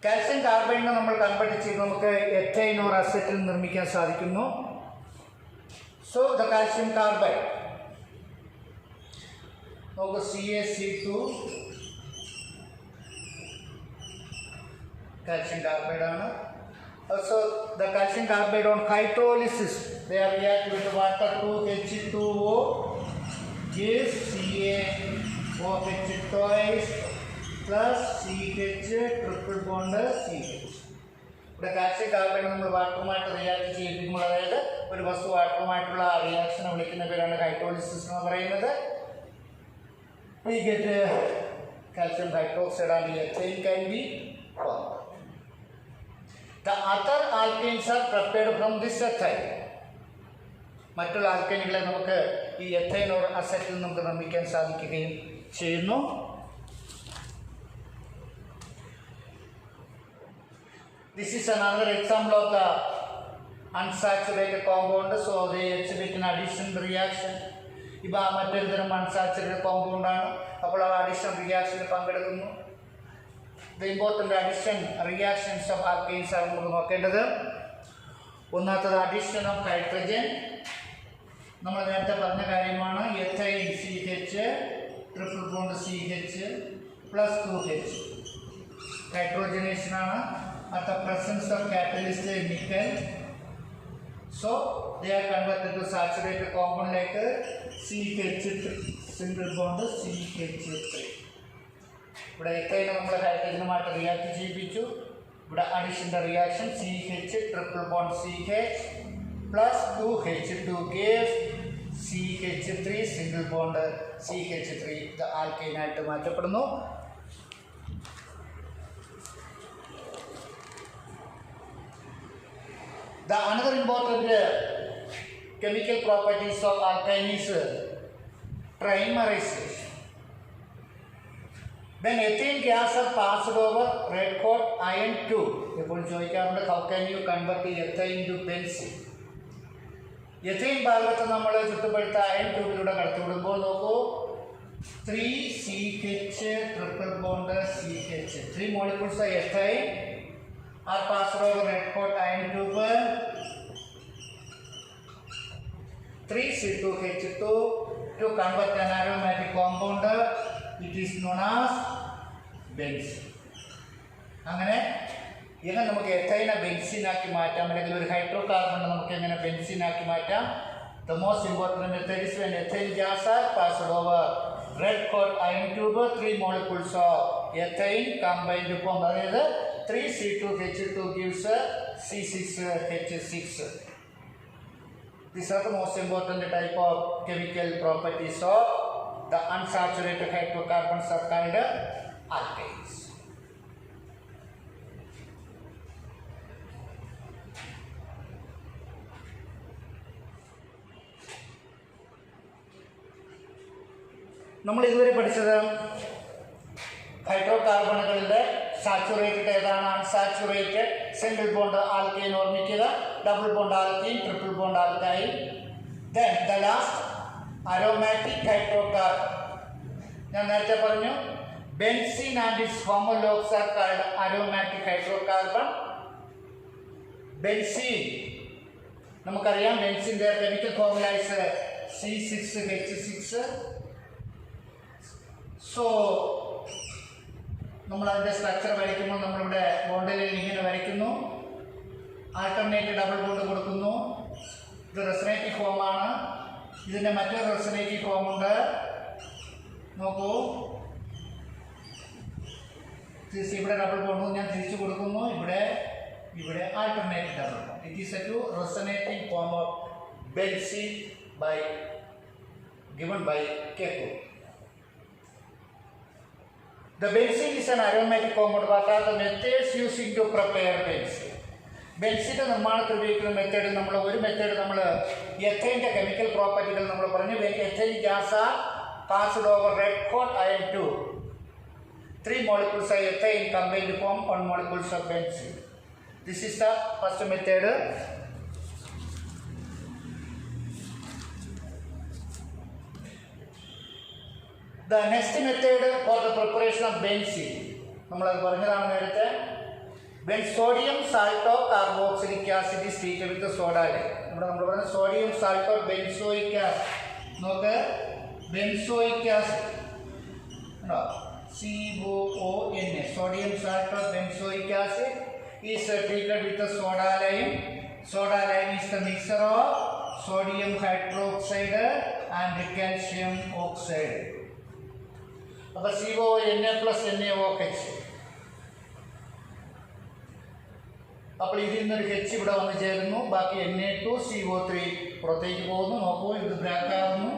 Calcium കാർബൈഡിനെ നമ്മൾ convert ചെയ്ത് നമുക്ക് എഥൈൻ or അസറ്റിൽ നിർമ്മിക്കാൻ സാധിക്കുന്നു. So the calcium carbide, okay, CaC2 calcium carbide ആണ്. Also the calcium carbide on hydrolysis, they are react with water 2H2O gives CaOH twice plus CH triple bond CH. ഇവിടെ calcium carbide നമ്മൾ വാട്ടറുമായിട്ട് react ചെയ്യിപ്പിക്കുമ്പോൾ, അതായത് ഒരു വസ്തു വാട്ടറുമായിട്ടുള്ള റിയാക്ഷനെ വിളിക്കുന്ന പേരാണ് hydrolysis എന്ന് പറയുന്നത്. We get calcium hydroxide and ethane can be formed. The other alkanes are prepared from this ethane. മറ്റുള്ള ആൽക്കൈനുകളെ നമുക്ക് ഈ എഥൈൻ ഓർ അസറ്റിൽ നമുക്ക് നിർമ്മിക്കാൻ സാധിക്കുകയും ചെയ്യുന്നു. This is another example of the unsaturated compound, so they exhibit an addition reaction. ഇവ മറ്റൊരു തരം അൺസാച്ചുറേറ്റഡ് കോമ്പൗണ്ടാണ്. അപ്പോൾ ആ അഡീഷൻ റിയാക്ഷനിൽ പങ്കെടുക്കുന്നു. The important addition reactions of alkynes ആണ് നമുക്ക് നോക്കേണ്ടത്. ഒന്നാമത്തത് അഡീഷൻ ഓഫ് ഹൈഡ്രജൻ. നമ്മൾ നേരത്തെ പറഞ്ഞ കാര്യമാണ്. എഥൈൻ CH triple bond CH plus 2H ഹൈഡ്രോജനേഷനാണ്. At the presence of catalyst nickel, so they are converted to saturated compound like CH3 single bond CH3. ഇവിടെ എഥൈൻ നമ്മൾ ഹൈഡ്രജനുമായിട്ട് റിയാക്ട് ചെയ്യിപ്പിച്ചു. ഇവിടെ അഡീഷൻ്റെ reaction CH triple bond CH plus 2H2 gives CH3 single bond CH3 ഇത് ആൽക്കൈനായിട്ട് മാറ്റപ്പെടുന്നു. The another important chemical properties of alkyne is trimerization. When ethane gas are passed over red hot iron tube, how can you convert the ethane to benzene? Ethane ഭാഗത്ത് നമ്മൾ ചുറ്റുപഴുത്ത iron ട്യൂബിലൂടെ കടത്തിവിടുമ്പോൾ നോക്കൂ 3CH triple bond CH. 3 molecules of ethane are passed over red hot iron tube. 3C2H2 to convert an aromatic compound. It is known as benzene. അങ്ങനെ ഇതിനെ നമുക്ക് എഥൈനെ ബെൻസീനാക്കി മാറ്റാം, അല്ലെങ്കിൽ ഒരു hydrocarbon നമുക്ക് എങ്ങനെ ബെൻസീനാക്കി മാറ്റാം. The most important method is when ethane gas are passed over red hot iron tube, 3 molecules of ethane combined to form, അതായത് 3C2H2 gives C6H6. These are the most important type of chemical properties of the unsaturated hydrocarbons are called alkanes. നമ്മൾ ഇതുവരെ പഠിച്ചത് ഹൈഡ്രോകാർബണുകളുടെ saturated ഏതാണ്, unsaturated, single bond alkyne ഓർമ്മിക്കുക, double bond alkyne, triple bond alkyne. Then the last aromatic hydrocarbon. ഞാൻ നേരത്തെ പറഞ്ഞു benzene and its homologues are called aromatic hydrocarbon. Benzene നമുക്കറിയാം, ബെൻസിൻ്റെ chemical formula is C6H6. So നമ്മളതിൻ്റെ സ്ട്രക്ചർ വരയ്ക്കുമ്പോൾ നമ്മളിവിടെ ബോണ്ടിൽ ഇങ്ങനെ വരയ്ക്കുന്നു, ആൾട്ടർനേറ്റ് ഡബിൾ ബോണ്ട് കൊടുക്കുന്നു. ഇത് റെസനേറ്റീവ് ഫോമാണ്. ഇതിൻ്റെ മറ്റൊരു റെസനേറ്റീവ് ഫോമുണ്ട്, നോക്കൂ. ഇവിടെ ഡബിൾ ബോണ്ട് ഞാൻ തിരിച്ചു കൊടുക്കുന്നു, ഇവിടെ alternate double bond. It is a two resonative form of benzene given by Keku. The benzene is an aromatic compound. What are the methods using to prepare benzene? ബെൻസിൻ്റെ നിർമ്മാണത്തിൽ ഉപയോഗിക്കുന്ന മെത്തേഡ് നമ്മൾ എഥൈൻ്റെ chemical പ്രോപ്പർട്ടികൾ നമ്മൾ പറഞ്ഞു. Ethyne gas are passed over red hot iron tube. 3 molecules of ethane combined to form 1 molecules of benzene. This is the first method. The next method for the preparation of benzene, നമ്മളത് പറഞ്ഞതാണ് നേരത്തെ. When sodium salt or carboxylic acid is treated with the soda lime. ഇവിടെ നമ്മൾ പറഞ്ഞ sodium salt or benzoic acid. നോക്ക്, benzoic acid COON, sodium salt or benzoic acid is treated with the soda lime. Soda lime is the mixture of sodium hydroxide and calcium oxide. അപ്പോൾ CONA plus NaOH. അപ്പോൾ ഇതിൽ നിന്നൊരു H ഇവിടെ വന്ന് ചേരുന്നു, ബാക്കി Na2CO3 പുറത്തേക്ക് പോകുന്നു. നോക്കൂ, ഇത് ബ്രാക്ക് ആകുന്നു.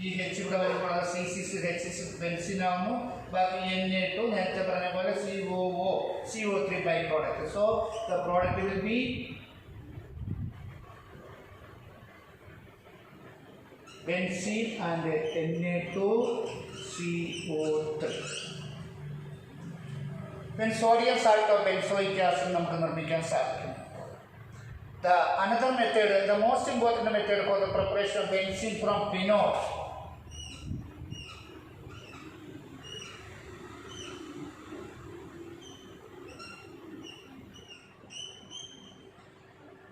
ഈ H ഇവിടെ വരുമ്പോൾ C6H6 ബെൻസിൻ ആകുന്നു. ബാക്കി Na2 നേരത്തെ പറഞ്ഞ പോലെ CO3 by product. So the product will be benzene and Na2CO3. When sodium salt or benzoic acid നമുക്ക് നിർമ്മിക്കാൻ സാധിക്കും. The another method, the most important method for the preparation of benzene from phenol.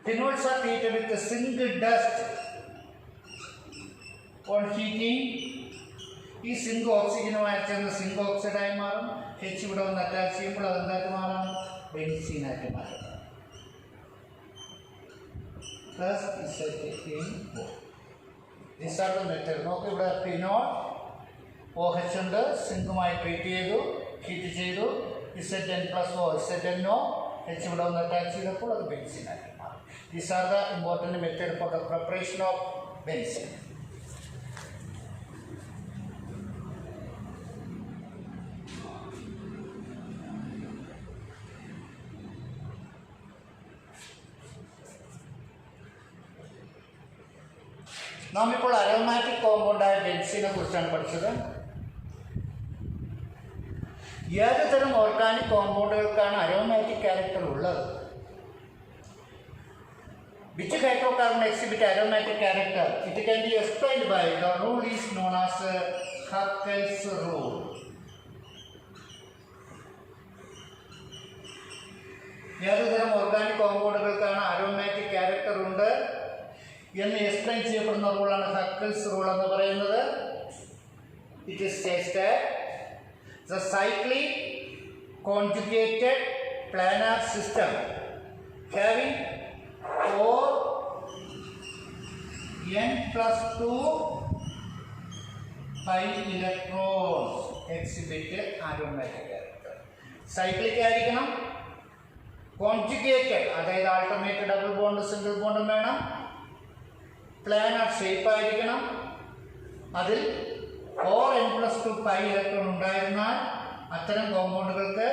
Phenols are treated with the zinc dust on heating. ഈ zinc ഓക്സിജനുമായി ചേർന്ന് zinc ഓക്സൈഡായി മാറും. H ഇവിടെ വന്ന് attach ചെയ്യുമ്പോൾ അതെന്തായിട്ട് മാറാം, ബെൻസീനായിട്ട് മാറും. Plus this are the method. നോക്ക്, ഇവിടെ ഫിനോൾ OH ഉണ്ട്, സിങ്കുമായി ട്രീറ്റ് ചെയ്തു, ഹീറ്റ് ചെയ്തു. Zn+O, ZnO, H ഇവിടെ വന്ന് അറ്റാച്ച് ചെയ്തപ്പോൾ അത് ബെൻസീനായിട്ട് മാറും. These are the important method for the preparation of benzene. നാം ഇപ്പോൾ അരോമാറ്റിക് കോമ്പൗണ്ടായ ബെൻസീനെ കുറിച്ചാണ് പഠിച്ചത്. ഏത് തരം ഓർഗാനിക് കോമ്പൗണ്ടുകൾക്കാണ് അരോമാറ്റിക് ക്യാരക്ടർ ഉള്ളത്? Which hydrocarbon exhibit aromatic character? It can be explained by the rule is known as Haeckel's rule. ഏതുതരം organic കോമ്പൗണ്ടുകൾക്കാണ് aromatic character ഉണ്ട് എന്ന് എക്സ്പ്ലെയിൻ ചെയ്യപ്പെടുന്ന റൂളാണ് ഹക്കൽസ് റൂൾ എന്ന് പറയുന്നത്. It is States the cyclic conjugated planar system having 4n+2 pi electrons exhibit aromatic character. Cyclic ആയിരിക്കണം, conjugated അതായത് alternate double bond single ബോണ്ടും വേണം, planar shape ആയിരിക്കണം, അതിൽ 4n+2 pi ഇലക്ട്രോൺ ഉണ്ടായിരുന്നാൽ അത്തരം കോമ്പൗണ്ടുകൾക്ക്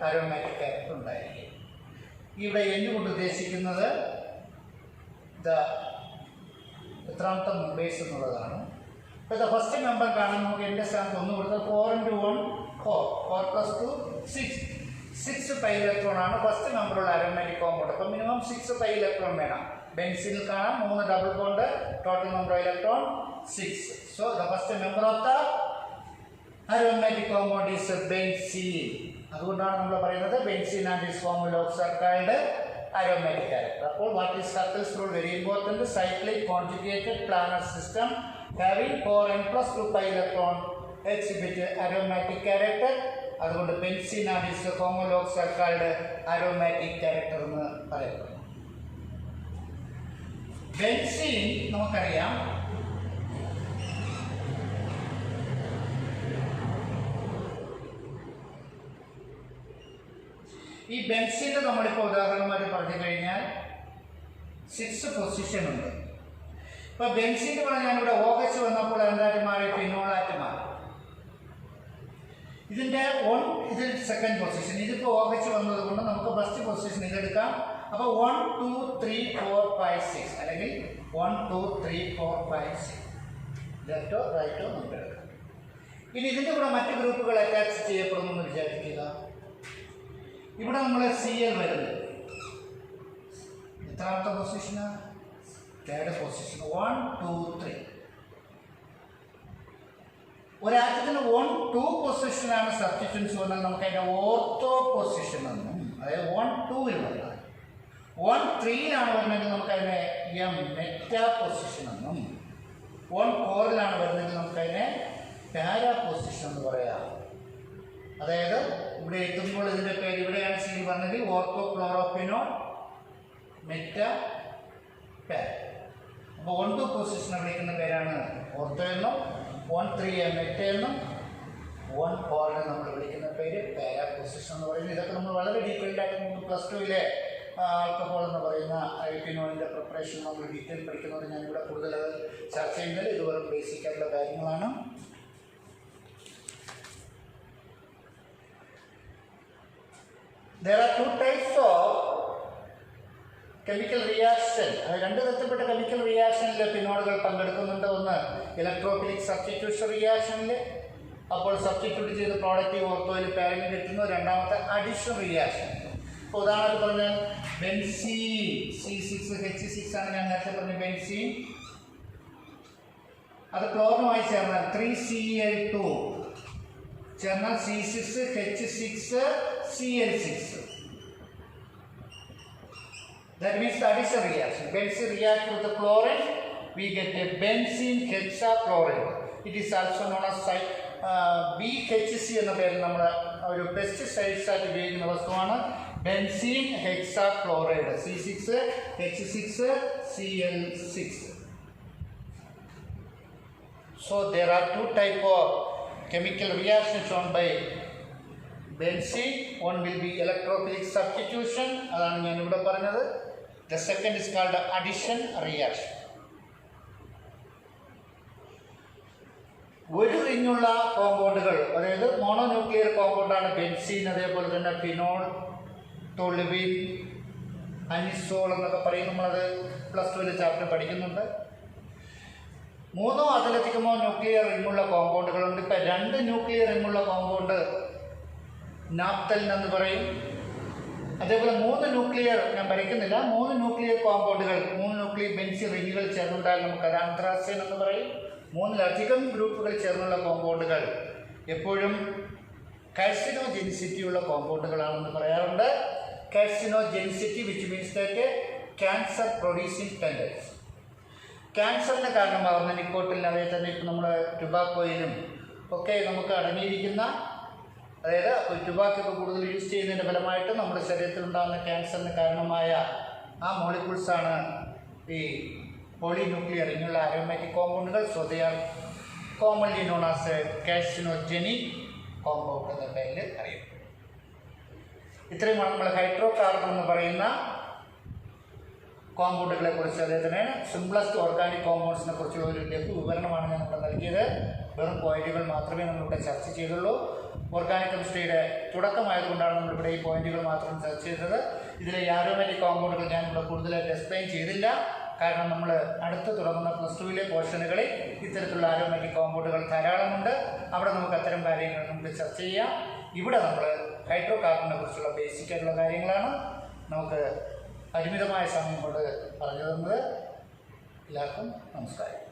അരോമാറ്റിക് ക്യാരക്ടർ ഉണ്ടായിരിക്കും. ഇവിടെ എന്നുകൊണ്ട് ഉദ്ദേശിക്കുന്നത് എത്രാമത്തെ മെമ്പേഴ്സ് എന്നുള്ളതാണ്. ഇപ്പോൾ ഫസ്റ്റ് മെമ്പർ കാണാൻ നമുക്ക് എൻ്റെ സ്ഥാനത്ത് ഒന്ന് കൊടുത്തത് 4 × 1 4 4 + 2 6 പൈ ഇലക്ട്രോൺ ആണ് ഫസ്റ്റ് മെമ്പറുള്ള അരോമാറ്റിക് കോമ്പൗണ്ട്. അപ്പോൾ മിനിമം 6 പൈ ഇലക്ട്രോൺ വേണം. ബെൻസീനിൽ കാണാം 3 double bond, total number electron 6. So the first member of the aromatic compound is benzene. അതുകൊണ്ടാണ് നമ്മൾ പറയുന്നത് benzene and his formula of circled aromatic character. അപ്പോൾ what is Hückel's rule? Very important. Cyclic conjugated planar system having 4n+2 pi electron exhibit aromatic character. അതുകൊണ്ട് benzene and his formula of circled aromatic character എന്ന് പറയപ്പെടുന്നു. Benzene നമുക്കറിയാം ഈ ബെൻസീൻ്റെ നമ്മളിപ്പോൾ ഉദാഹരണമായിട്ട് പറഞ്ഞു കഴിഞ്ഞാൽ 6 പൊസിഷൻ ഉണ്ട്. ഇപ്പോൾ ബെൻസീൻ്റെ പറഞ്ഞാൽ ഞാനിവിടെ OH വന്നപ്പോൾ എന്തായിട്ട് മാറി? ഫിനോളായിട്ട് മാറി. ഇതിൻ്റെ ഇതിൽ സെക്കൻഡ് പൊസിഷൻ, ഇതിപ്പോൾ OH വന്നതുകൊണ്ട് നമുക്ക് ഫസ്റ്റ് പൊസിഷൻ ഇതെടുക്കാം. അപ്പോൾ 1 2 3 4 5 6 അല്ലെങ്കിൽ 1 2 3 4 5 6 ലെഫ്റ്റോ റൈറ്റോ നമുക്ക് എടുക്കാം. ഇനി ഇതിൻ്റെ കൂടെ മറ്റ് ഗ്രൂപ്പുകൾ അറ്റാച്ച് ചെയ്യപ്പെടുന്നു എന്ന് വിചാരിക്കുക. ഇവിടെ നമ്മൾ Cl വരുന്നത് എത്രാമത്തെ പൊസിഷനാണ്? Third position. 1 2 3. ഒരാറ്റത്തിന് 1 2 പൊസിഷനാണ് സബ്സ്റ്റിറ്റ്യൂൻസ് വന്നാൽ നമുക്ക് അതിൻ്റെ ഓർത്തോ പൊസിഷൻ എന്നും, അതായത് 1 2-ൽ വന്നാൽ 1 3-ലാണ് വരുന്നതെങ്കിൽ നമുക്കതിനെ മെറ്റാ പൊസിഷൻ എന്നും, 1 4-ലാണ് വരുന്നതെങ്കിൽ നമുക്കതിനെ പാരാ പൊസിഷൻ എന്ന് പറയാം. അതായത് ഇവിടെ എത്തുമ്പോൾ ഇതിൻ്റെ പേര് ഇവിടെയാണ് സീൻ പറഞ്ഞത് ഓർത്തോ ക്ലോറോഫിനോൾ മെറ്റാ പാര. അപ്പോൾ 1 2 പൊസിഷനെ വിളിക്കുന്ന പേരാണ് ഓർത്തോ എന്നും, 1 3 മെറ്റ എന്നും, 1 4-നെ നമ്മൾ വിളിക്കുന്ന പേര് പാരാ പൊസിഷൻ എന്ന് പറയുന്നത്. ഇതൊക്കെ നമ്മൾ വളരെ ഡീറ്റെയിൽഡ് ആയിട്ട് നമുക്ക് +2-ലെ ആൽക്കഹോൾ എന്ന് പറയുന്ന ഫിനോളിൻ്റെ പ്രിപ്പറേഷൻ നമ്മൾ ഡീറ്റെയിൽ പഠിക്കുന്നത് ഞാനിവിടെ കൂടുതൽ ചർച്ച ചെയ്യുന്നത്. ഇത് വെറും ബേസിക് ആയിട്ടുള്ള കാര്യങ്ങളാണ്. There are 2 types of chemical reaction. രണ്ട് തരത്തിൽപ്പെട്ട കെമിക്കൽ റിയാക്ഷനിൽ ഫിനോളുകൾ പങ്കെടുക്കുന്നുണ്ട്. ഒന്ന് ഇലക്ട്രോഫിലിക് സബ്സ്റ്റിറ്റ്യൂഷൻ റിയാക്ഷനിൽ, അപ്പോൾ സബ്സ്റ്റിറ്റ്യൂട്ട് ചെയ്ത് പ്രോഡക്റ്റ് ഓർത്തോയിൽ പാരലിൽ കിട്ടുന്നു. രണ്ടാമത്തെ അഡീഷൻ റിയാക്ഷൻ. ഇപ്പോൾ ഉദാഹരണത്തിന് പറഞ്ഞാൽ ബെൻസീൻ C6H6 ആണ് ഞാൻ നേരത്തെ പറഞ്ഞ ബെൻസീൻ. അത് ക്ലോറിനുമായി ചേർന്നാൽ 3Cl2 ചേർന്നാൽ C6H6Cl6. That means the addition reaction. Benzene reacts with the chlorine, we get a benzene hexachloride. It is also known as BHC എന്ന പേരിൽ നമ്മുടെ ഒരു പെസ്റ്റിസൈഡ്സ് ആയിട്ട് ഉപയോഗിക്കുന്ന വസ്തുവാണ് benzene ഹെക്സാക്ലോറൈഡ് C6H6Cl6. So there are 2 types of chemical reactions shown by benzene. One will be electrophilic substitution, അതാണ് ഞാൻ ഇവിടെ പറഞ്ഞത്. The second is called addition reaction. ഒരു റിങ്ങുള്ള കോമ്പൗണ്ടുകൾ, അതായത് മോണോന്യൂക്ലിയർ കോമ്പൗണ്ടാണ് ബെൻസീൻ. അതേപോലെ തന്നെ ഫിനോൾ, ടോളുവിൻ, അനിസോൾ എന്നൊക്കെ പറയും. നമ്മളത് +2-ലെ ചാപ്റ്റർ പഠിക്കുന്നുണ്ട്. മൂന്നോ അതിലധികമോ ന്യൂക്ലിയർ റിങ്ങുള്ള കോമ്പൗണ്ടുകളുണ്ട്. ഇപ്പം 2 ന്യൂക്ലിയർ റിങ്ങുള്ള കോമ്പൗണ്ട് നാപ്തലിൻ എന്ന് പറയും. അതേപോലെ 3 ന്യൂക്ലിയർ, ഞാൻ വരയ്ക്കുന്നില്ല, 3 ന്യൂക്ലിയർ കോമ്പൗണ്ടുകൾ, 3 ന്യൂക്ലിയർ ബെൻസിൻ റിങ്ങുകൾ ചേർന്നുണ്ടാൽ നമുക്കത് ആന്ത്രാസൈൻ എന്ന് പറയും. 3-ലധികം ഗ്രൂപ്പുകൾ ചേർന്നുള്ള കോമ്പൗണ്ടുകൾ എപ്പോഴും കാർസിനോജെനിസിറ്റി ഉള്ള കോമ്പൗണ്ടുകളാണെന്ന് പറയാറുണ്ട്. Carcinogenicity which means that cancer producing tendency. ക്യാൻസറിന് കാരണമാകുന്ന നിക്കോട്ടിൻ, അതേ തന്നെ ഇപ്പം നമ്മൾ ടുബാക്കോയിലും ഒക്കെ നമുക്ക് അടങ്ങിയിരിക്കുന്ന, അതായത് ടുബാക്കൊക്കെ കൂടുതൽ യൂസ് ചെയ്യുന്നതിൻ്റെ ഫലമായിട്ട് നമ്മുടെ ശരീരത്തിലുണ്ടാകുന്ന ക്യാൻസറിന് കാരണമായ ആ മോളിക്യൂൾസാണ് ഈ പോളിന്യൂക്ലിയർ റിങ്ങുള്ള അരോമാറ്റിക് കോമ്പൗണ്ടുകൾ. So they are commonly known as carcinogenic compound എന്ന പേരിൽ അറിയപ്പെടും. ഇത്രയുമാണ് നമ്മൾ ഹൈഡ്രോ കാർബൺ എന്ന് പറയുന്ന കോമ്പൗണ്ടുകളെ കുറിച്ച്, അതേപോലെ സിംപ്ലസ്റ്റ് ഓർഗാനിക് കോമ്പൗണ്ട്സിനെ കുറിച്ചുള്ള ഒരു ലഘു വിവരണമാണ് ഞാൻ ഇവിടെ നൽകിയത്. വെറും പോയിന്റുകൾ മാത്രമേ നമ്മളിവിടെ ചർച്ച ചെയ്തുള്ളൂ. ഓർഗാനിക് കെമിസ്ട്രിയുടെ തുടക്കമായതുകൊണ്ടാണ് നമ്മളിവിടെ ഈ പോയിന്റുകൾ മാത്രം ചർച്ച ചെയ്തത്. ഇതിലെ ആരോമാറ്റിക് കോമ്പൗണ്ടുകൾ ഞാനിവിടെ കൂടുതലായിട്ട് എക്സ്പ്ലെയിൻ ചെയ്തില്ല. കാരണം നമ്മൾ അടുത്ത് തുടങ്ങുന്ന +2 പോർഷനുകളിൽ ഇത്തരത്തിലുള്ള ആരോമാറ്റിക് കോമ്പൗണ്ടുകൾ ധാരാളമുണ്ട്. അവിടെ നമുക്ക് അത്തരം കാര്യങ്ങൾ നമുക്ക് ചർച്ച ചെയ്യാം. ഇവിടെ നമ്മൾ ഹൈഡ്രോ കാർബണിനെ കുറിച്ചുള്ള ബേസിക് ആയിട്ടുള്ള കാര്യങ്ങളാണ് നമുക്ക് പരിമിതമായ സമയം കൊണ്ട് പറഞ്ഞു തന്നത്. എല്ലാവർക്കും നമസ്കാരം.